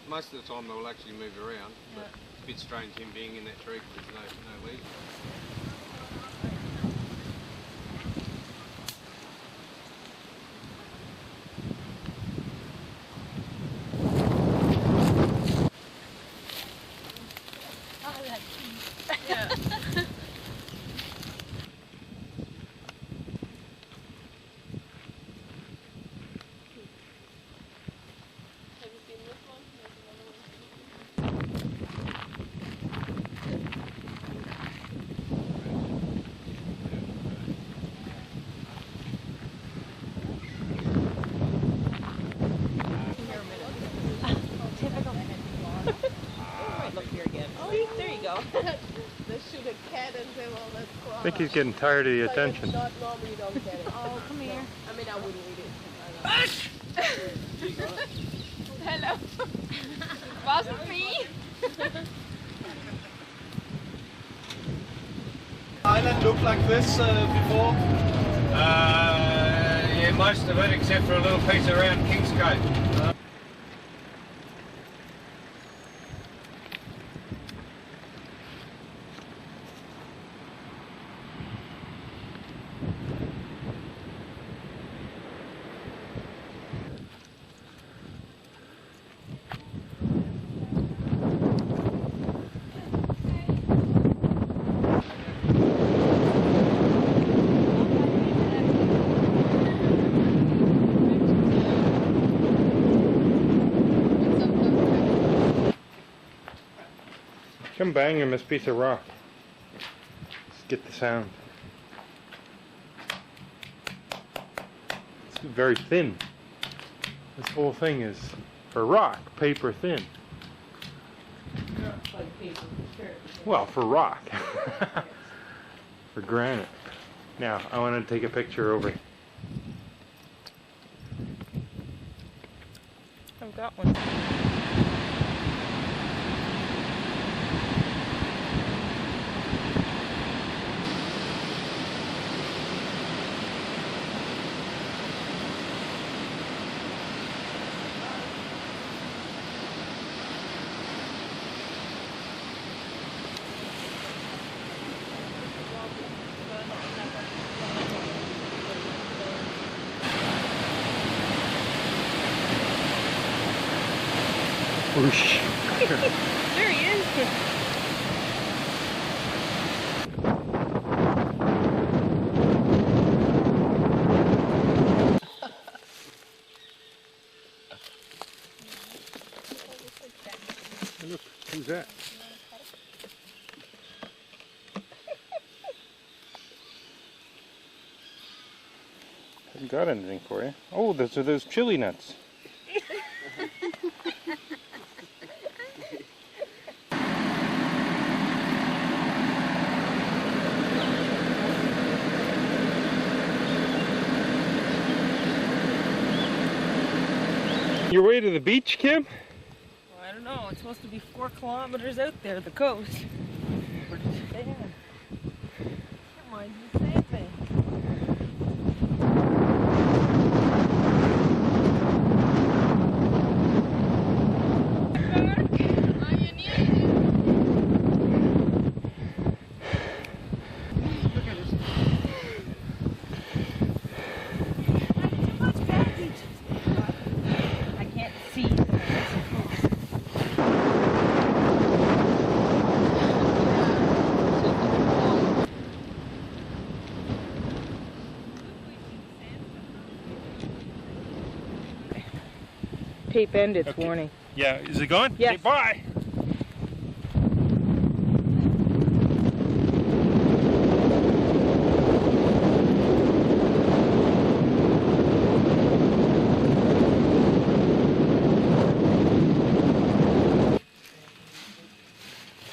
J: Most of the time they will actually move around, but it's a bit strange him being in that tree because there's no leaves.
A: I think he's getting tired of the attention.
K: Normally you don't get it. Oh, come here.
H: I mean, I wouldn't eat it.
K: Hello. Wasn't me.
O: Island looked like this before?
J: Yeah, most of it except for a little piece around KimScottAustralia.
A: Come bang him this piece of rock. Let's get the sound. It's very thin. This whole thing is, for rock, paper thin. Well, for rock. For granite. Now, I want to take a picture over.
H: got one.
A: Whoosh.
H: There he is.
A: Look, who's that? Haven't got anything for you. Oh, those are those chili nuts. Your way to the beach, Kim?
H: Well, I don't know. It's supposed to be 4 kilometers out there, the coast. Where did you stand? Never mind, the same thing. Tape ended, it's warning.
A: Yeah, is it gone?
H: Yes.
A: Okay, bye!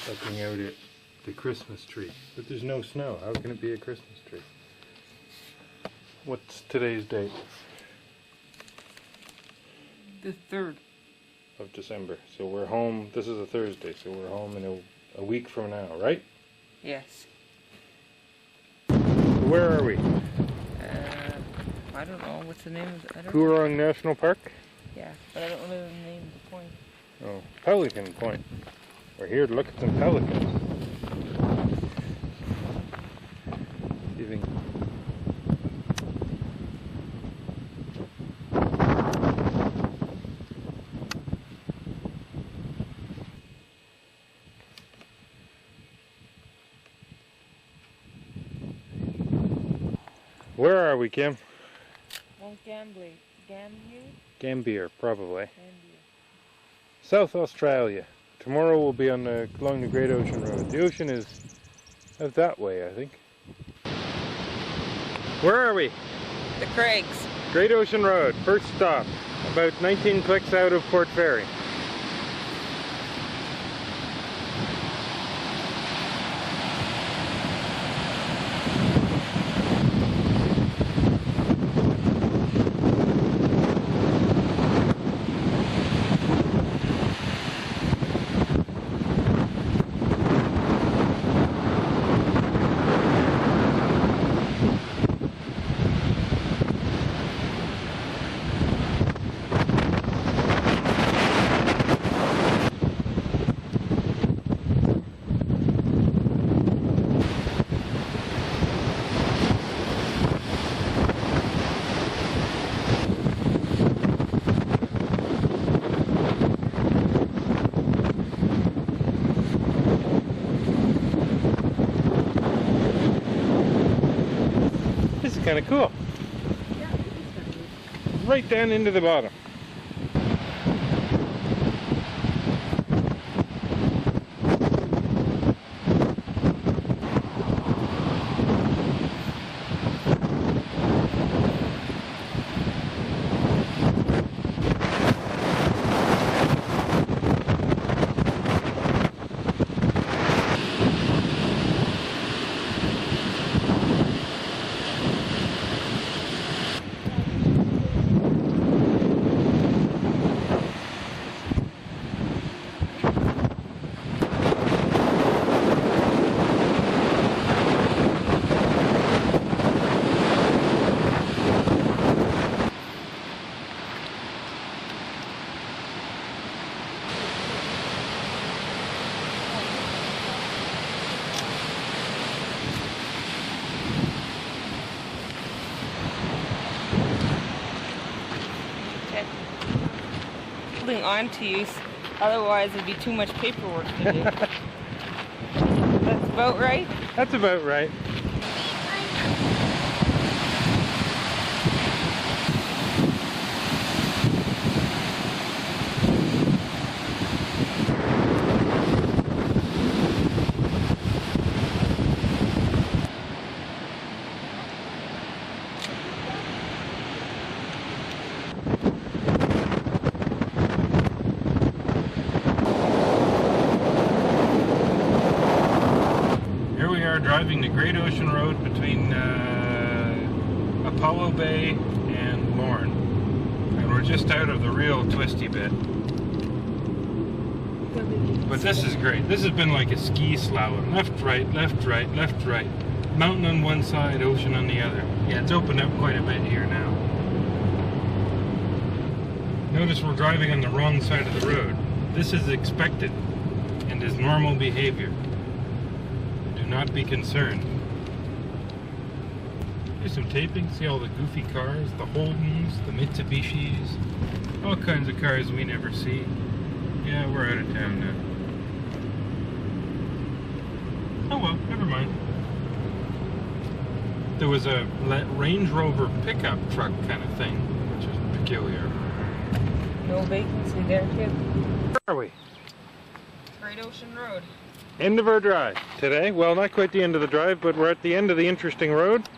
A: Looking out at the Christmas tree, but there's no snow. How can it be a Christmas tree? What's today's date?
H: The 3rd.
A: Of December. So we're home, this is a Thursday, so we're home in a week from now, right?
H: Yes.
A: So where are we?
H: I don't know. What's the name of it?
A: Coorong National Park?
H: Yeah, but I don't know the name of the point.
A: Oh, Pelican Point. We're here to look at some pelicans. Giving. Where are we, Kim?
H: Mount Gambier.
A: Gambier, probably. South Australia. Tomorrow we'll be on along the Great Ocean Road. The ocean is out that way, I think. Where are we?
H: The Craigs.
A: Great Ocean Road, first stop. About 19 clicks out of Port Fairy. Kind of cool. Right down into the bottom.
N: holding on to you, otherwise it'd be too much paperwork to do. That's about right?
A: That's about right. Driving the Great Ocean Road between Apollo Bay and Lorne, and we're just out of the real twisty bit. But this is great. This has been like a ski slalom. Left, right, left, right, left, right. Mountain on one side, ocean on the other. Yeah, it's opened up quite a bit here now. Notice we're driving on the wrong side of the road. This is expected and is normal behavior. Do not be concerned. Here's some taping. See all the goofy cars, the Holdens, the Mitsubishis, all kinds of cars we never see. Yeah, we're out of town now. Oh well, never mind. There was a Range Rover pickup truck kind of thing, which is peculiar.
N: No vacancy there, kid.
A: Where are we?
N: Great Ocean Road.
A: End of our drive today. Well, not quite the end of the drive, but we're at the end of the interesting road.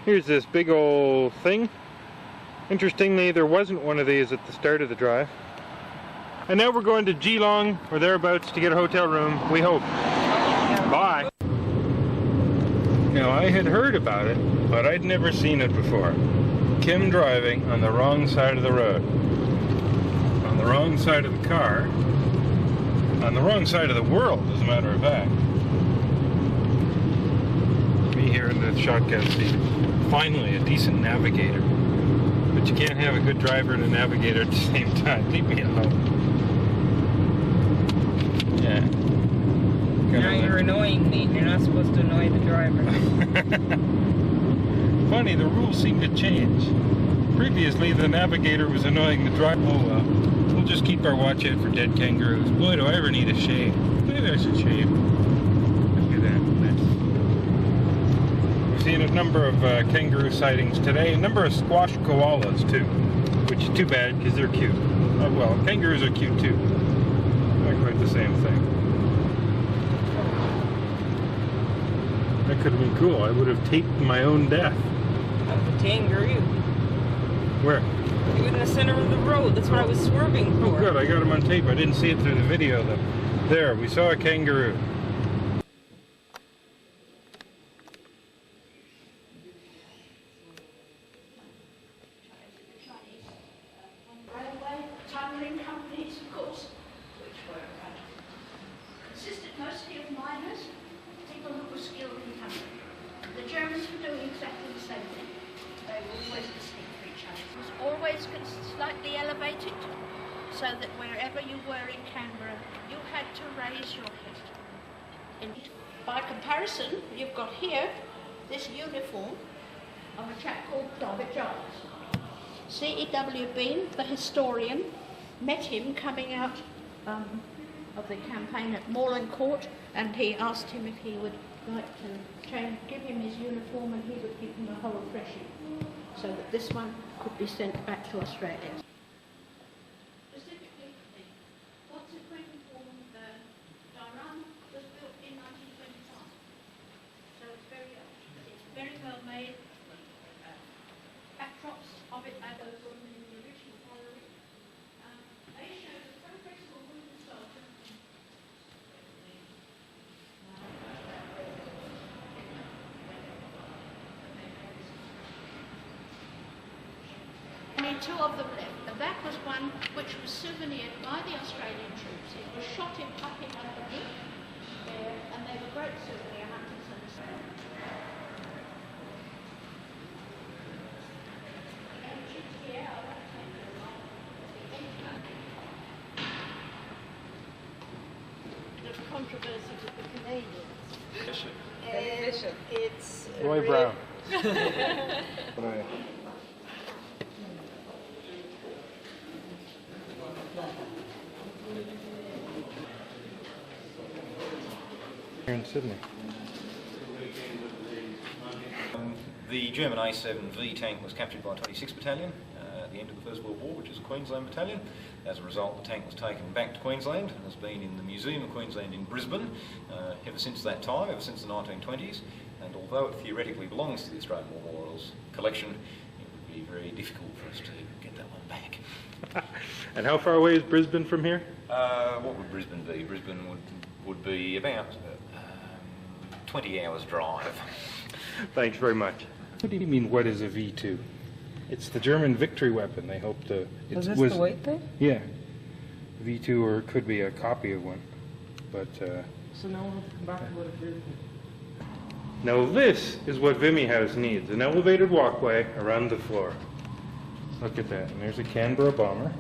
A: Here's this big old thing. Interestingly, there wasn't one of these at the start of the drive. And now we're going to Geelong or thereabouts to get a hotel room, we hope. Bye. Now, I had heard about it, but I'd never seen it before. Kim driving on the wrong side of the road. On the wrong side of the car. On the wrong side of the world, as a matter of fact. Me here in the shotgun seat. Finally, a decent navigator. But you can't have a good driver and a navigator at the same time. Leave me alone. Yeah.
N: Now you're annoying me. You're not supposed to annoy the driver.
A: Funny, the rules seem to change. Previously, the navigator was annoying the driver. Oh well. We'll just keep our watch out for dead kangaroos. Boy, do I ever need a shave. Maybe I should shave. Look at that. We've seen a number of kangaroo sightings today. A number of squash koalas, too. Which is too bad, because they're cute. Oh, well, kangaroos are cute, too. Not quite the same thing. That could have been cool. I would have taped my own death.
N: Of the kangaroo.
A: Where?
N: You were in the center of the road. That's what I was swerving for.
A: Oh, good. I got him on tape. I didn't see it through the video, though. There, we saw a kangaroo.
P: Railway, tunnelling companies, of course, which were consisted mostly of miners, people who were skilled in tunneling. The Germans were doing exactly the same thing. They were always listening for each other. It was always slightly elevated, so that wherever you were in Canberra, you had to raise your head. And by comparison, you've got here this uniform of a chap called David Giles. C.E.W. Bean, the historian, met him coming out of the campaign at Moreland Court, and he asked him if he would like to give him his uniform, and he would give him a whole refreshing, so that this one could be sent back to Australia. Specifically, the subsequent uniform, the diorama, was built in 1925, so it's very old. It's very well made. Backdrops of it are those were in the original gallery. They show the progress of a wounded soldier. Only two of them left. And that was one which was souvenired by the Australian troops. It was shot in Pucking underneath there, and they were great souvenir hunters and controversy with the Canadians. It's
A: Roy Brown. Here in Sydney.
Q: The German A7V tank was captured by 26th Battalion at the end of the First World War, which is a Queensland battalion. As a result, the tank was taken back to Queensland and has been in the Museum of Queensland in Brisbane ever since that time, ever since the 1920s. And although it theoretically belongs to the Australian War Memorials collection, it would be very difficult for us to get that one back.
A: And how far away is Brisbane from here?
Q: What would Brisbane be? Brisbane would be about 20 hours drive.
A: Thanks very much. What do you mean, what is a V2? It's the German victory weapon. They hope to...
N: Was this the white thing?
A: Yeah. V2, or it could be a copy of one. But,
N: So now we'll come back to what it is.
A: now this is what Vimy House needs. An elevated walkway around the floor. Look at that. And there's a Canberra bomber.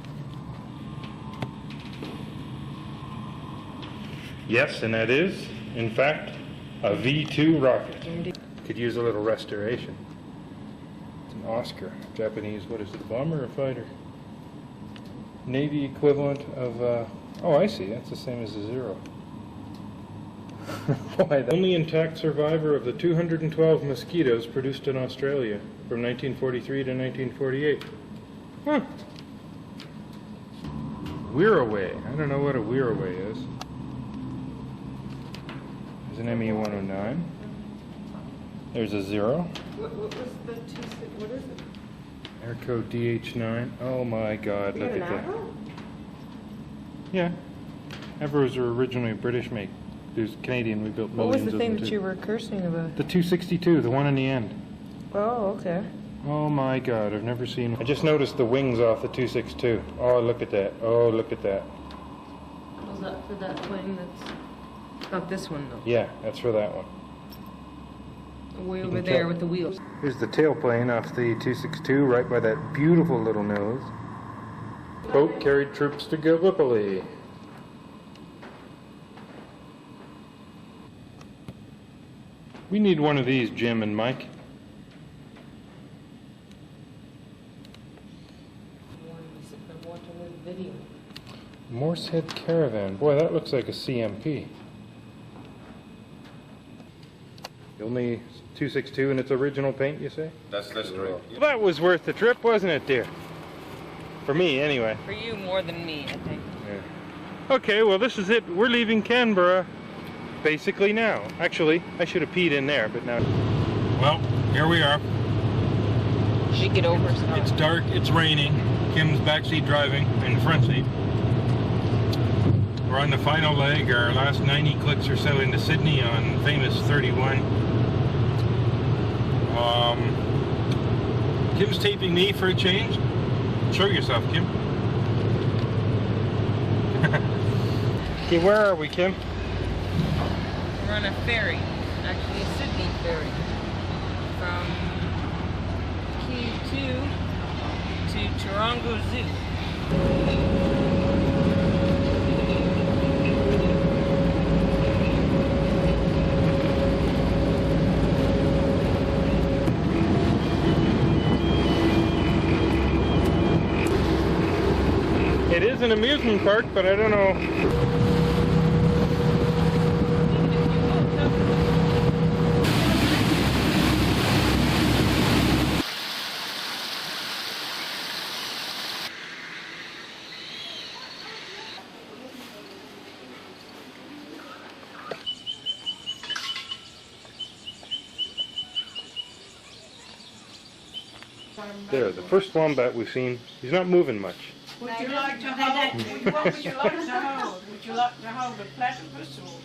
A: Yes, and that is, in fact, a V2 rocket. Could use a little restoration. It's an Oscar, Japanese, what is it, a bomber or a fighter? Navy equivalent of, oh I see, that's the same as a Zero. Boy, the only intact survivor of the 212 mosquitoes produced in Australia from 1943 to 1948. Huh. Wirraway, I don't know what a Wirraway is. There's an ME-109. There's a Zero.
N: What was the what is it?
A: Air code DH9. Oh my God, look at that. Yeah. Avros are originally British make. There's Canadian, we built
N: What
A: millions
N: was the
A: of
N: thing
A: them
N: that
A: too.
N: you were cursing about?
A: The 262, the one in the end.
N: Oh, okay.
A: Oh my God, I've never seen. I just noticed the wings off the 262. Oh, look at that. Oh, look at that.
N: Was that for that plane that's... Not this one, though.
A: Yeah, that's for that one.
N: Way
A: You
N: over
A: can
N: there
A: tell.
N: with the wheels.
A: Here's the tailplane off the 262, right by that beautiful little nose. Boat carried troops to Gallipoli. We need one of these, Jim and Mike. Morsehead Caravan. Boy, that looks like a CMP. Only 262 in its original paint, you say?
Q: That's correct.
A: Well, that was worth the trip, wasn't it, dear? For me, anyway.
N: For you more than me, I think.
A: Yeah. Okay, well, this is it. We're leaving Canberra basically now. Actually, I should have peed in there, but now... Well, here we are.
N: Shake it over.
A: It's dark, it's raining. Kim's backseat driving in the front seat. We're on the final leg, our last 90 clicks or so into Sydney on famous 31. Kim's taping me for a change. Show yourself, Kim. Okay, where are we, Kim?
N: We're on a ferry, actually a Sydney ferry, from Q2 to Taronga Zoo.
A: It is an amusement park, but I don't know. There, the first wombat we've seen. He's not moving much.
H: Would you like to hold? What would you like to hold? Would you like to hold a platypus or?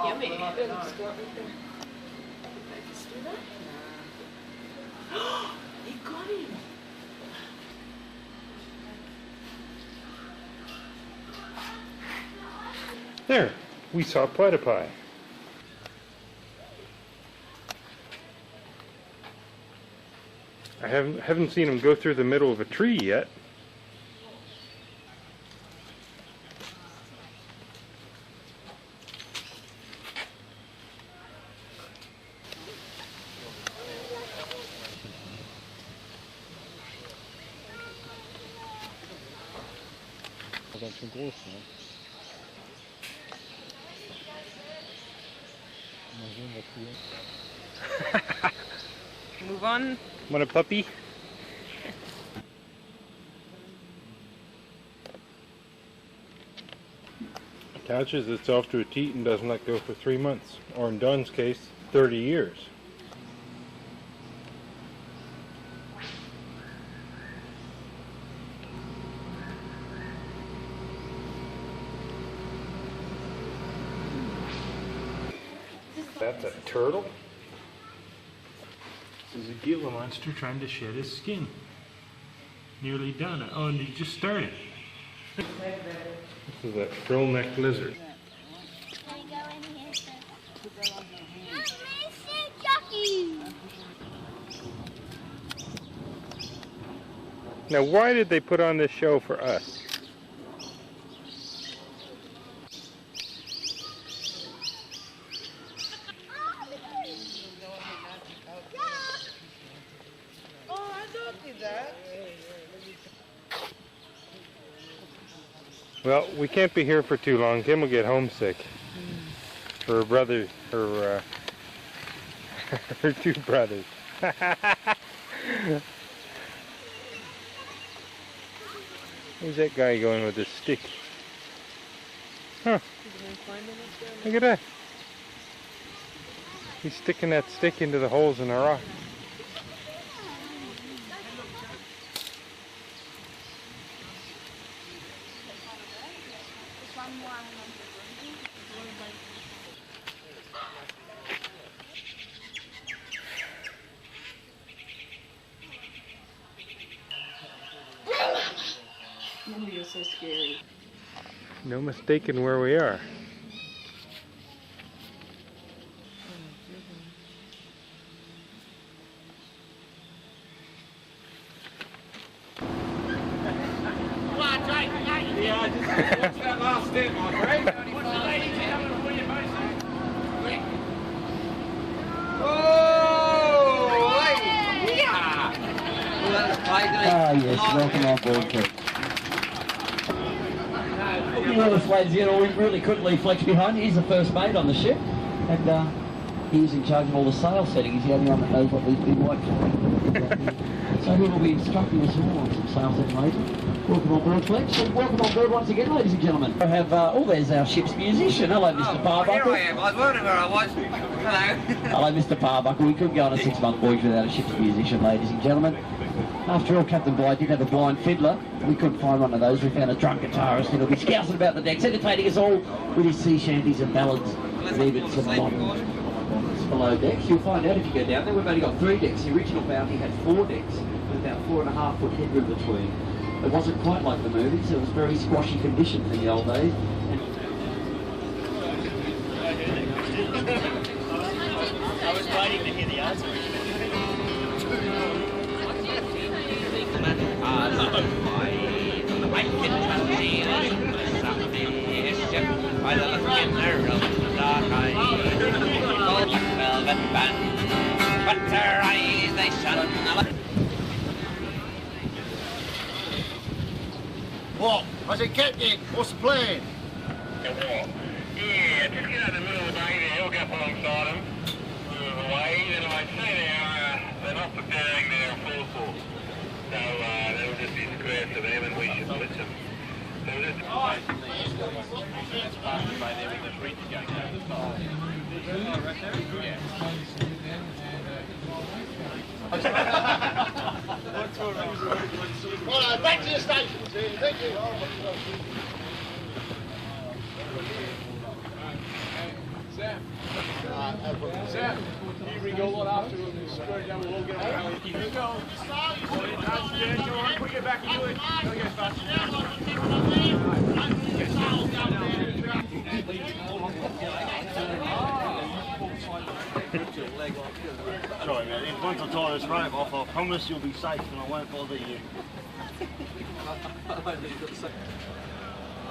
N: Yummy.
H: He got him.
A: There, we saw platypi. I haven't seen him go through the middle of a tree yet. bunch of gorse now.
N: Move on.
A: Want a puppy? Attaches itself to a teat and doesn't let go for 3 months, or in Don's case, 30 years. That's a turtle?
M: This is a Gila monster trying to shed his skin. Nearly done. Oh, and he just started.
A: This is a frill-necked lizard. Now, why did they put on this show for us? Well, we can't be here for too long. Kim will get homesick. Her brother, her two brothers. Where's that guy going with his stick? Huh. Look at that. He's sticking that stick into the holes in the rock.
H: Oh, you're so scary.
A: No mistaking where we are.
F: Yeah, just watch that last step, my friend.
B: What's the lady coming for you, Mason? Quick.
F: Oh, lady! Yeah!
R: Yes, welcome on board, Kate. Looking at this, ladies and gentlemen, we really couldn't leave Flex behind. He's the first mate on the ship, and he's in charge of all the sail setting. He's the only one that knows what these big white so he will be instructing us all on some sail setting later. Welcome on board, Flex, and welcome on board once again, ladies and gentlemen. We have, there's our ship's musician. Hello, Mr. Parbuckle.
J: Here I am. I was wondering where I was. Hello.
R: Hello, Mr. Parbuckle. We couldn't go on a 6-month voyage without a ship's musician, ladies and gentlemen. After all, Captain Bligh did have a blind fiddler. We couldn't find one of those. We found a drunk guitarist who'll be scousing about the decks, entertaining us all with his sea shanties and ballads, and even some modern below decks. You'll find out if you go down there. We've only got 3 decks. The original Bounty had 4 decks with about 4.5 foot headroom between. It wasn't quite like the movies. It was very squashy conditions in the old days.
M: I was waiting to hear the answer.
D: What? I said, Captain, what's the plan?
A: Yeah, just get out in the middle of the day there, hook up alongside them, move away, then I'd say they're not preparing their full force. So that'll just be square to them and we should blitz them. So just...
M: That's part of the way there with the bridge going over the top. Oh, right there? Yeah.
D: Right, back to your station. Thank you.
B: Sam, you bring your lot after and square it down, we'll all get on. You can go. Yeah, go on, put your back into it. Don't get fast.
O: Sorry, man. Once I tie this rope off, I promise you'll be safe and I won't bother you.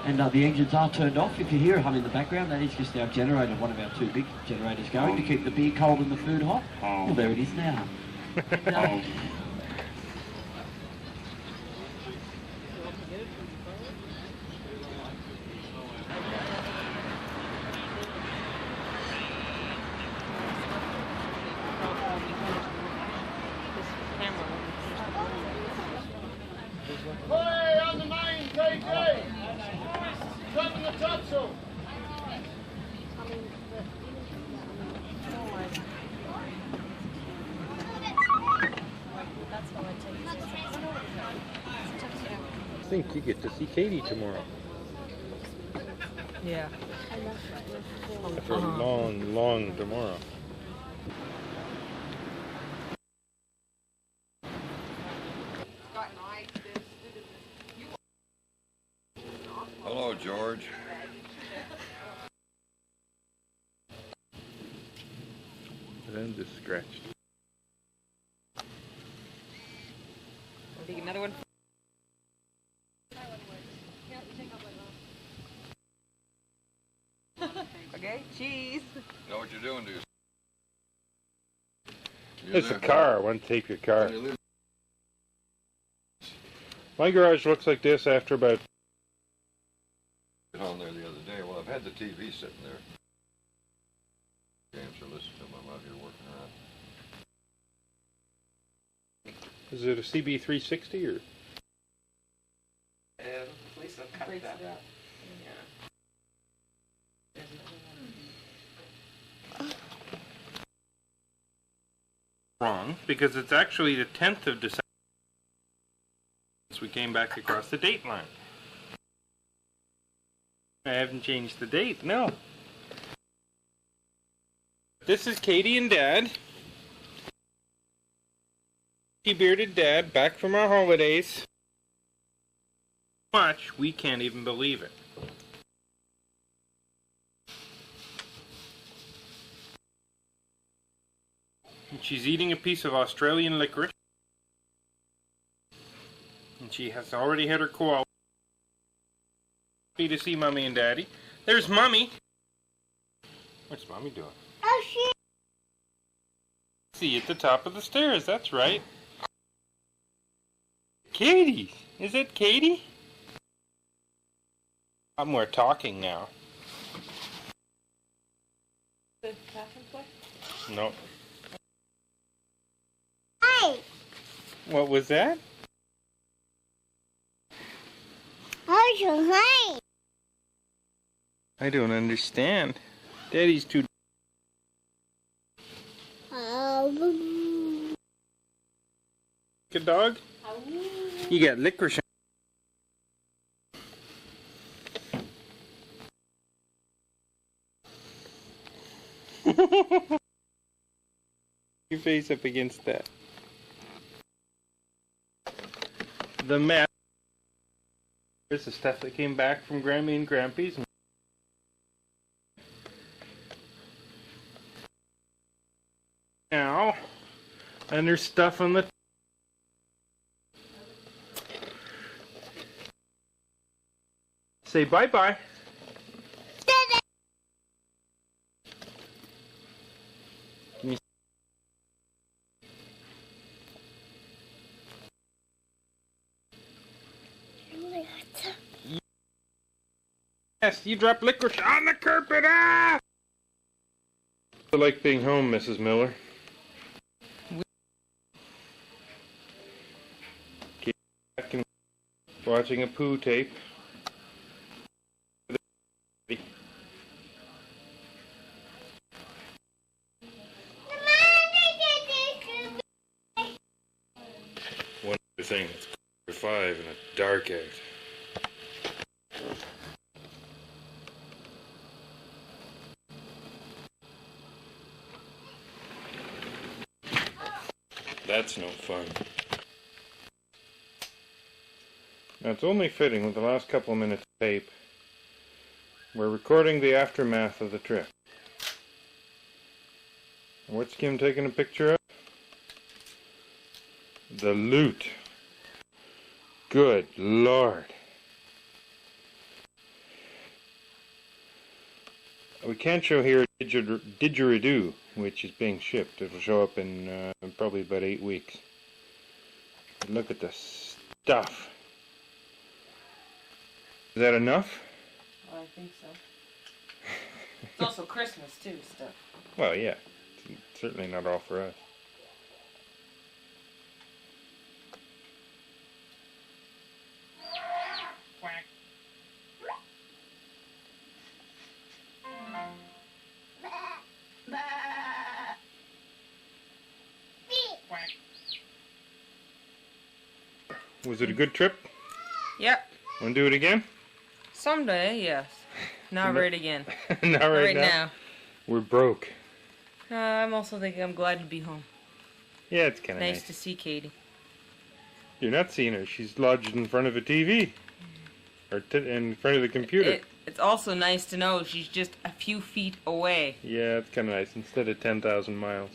R: And the engines are turned off. If you hear a hum in the background, that is just our generator, one of our 2 big generators going to keep the beer cold and the food hot. Well, there it is now.
A: think you get to see Katie tomorrow.
H: Yeah.
A: After a long, long tomorrow.
F: Hello, George.
A: And just scratched.
N: I'll take another one. Okay, cheese.
F: Know what you're doing, do you?
A: It's a car. I want to take your car. My garage looks like this after about...
F: On there the other day. Well, I've had the TV sitting there. Games are listening to them. I'm out here working around.
A: Is it a CB360 or?
N: Police have cut that out.
A: Wrong, because it's actually the 10th of December since we came back across the date line. I haven't changed the date, no. This is Katie and Dad. Bearded Dad, back from our holidays. Much, we can't even believe it. And she's eating a piece of Australian licorice. And she has already had her koala. Happy to see Mommy and Daddy. There's Mommy. What's Mommy doing?
P: Oh, shit.
A: See at the top of the stairs, that's right. Katie! Is it Katie? I'm more talking now.
N: The Catherine play?
A: No.
P: Hey!
A: What was that?
P: How's your hand?
A: I don't understand. Daddy's too... a dog? You got licorice. Your face up against that. The map. Here's the stuff that came back from Grammy and Grampy's. Now, and there's stuff on the... Say bye-bye. Yes, you dropped licorice on the carpet. Ah! I like being home, Mrs. Miller. Keep back and watching a poo tape. One other thing, it's 5 and a dark out. That's no fun. Now it's only fitting with the last couple of minutes of tape. We're recording the aftermath of the trip. What's Kim taking a picture of? The loot. Good Lord. We can't show here didgeridoo, which is being shipped. It'll show up in probably about 8 weeks. But look at the stuff. Is that enough?
N: I think so. It's also Christmas too, stuff.
A: Well, yeah. It's certainly not all for us.
N: Quack.
A: Was it a good trip?
N: Yep.
A: Want to do it again?
N: Someday, yes. Not right again.
A: Not right now.
N: now.
A: We're broke.
N: I'm also thinking I'm glad to be home.
A: Yeah, it's kind of
N: Nice
A: nice.
N: to see Katie.
A: You're not seeing her. She's lodged in front of a TV. Or in front of the computer.
N: It's also nice to know she's just a few feet away.
A: Yeah, it's kind of nice. Instead of 10,000 miles.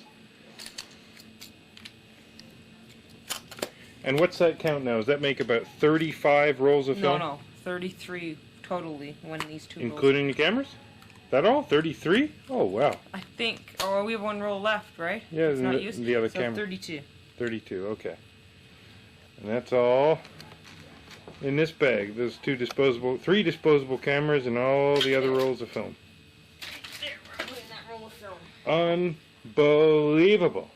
A: And what's that count now? Does that make about 35 rolls of film?
N: No, 33 totally when these two
A: Including the cameras? That all? 33? Oh, wow.
N: I think. Oh, we have one roll left, right?
A: Yeah,
N: It's not used.
A: the other
N: so
A: camera.
N: 32.
A: 32, okay. And that's all in this bag. There's three disposable cameras and all the other rolls of film.
N: There, we're putting that roll of film.
A: Unbelievable.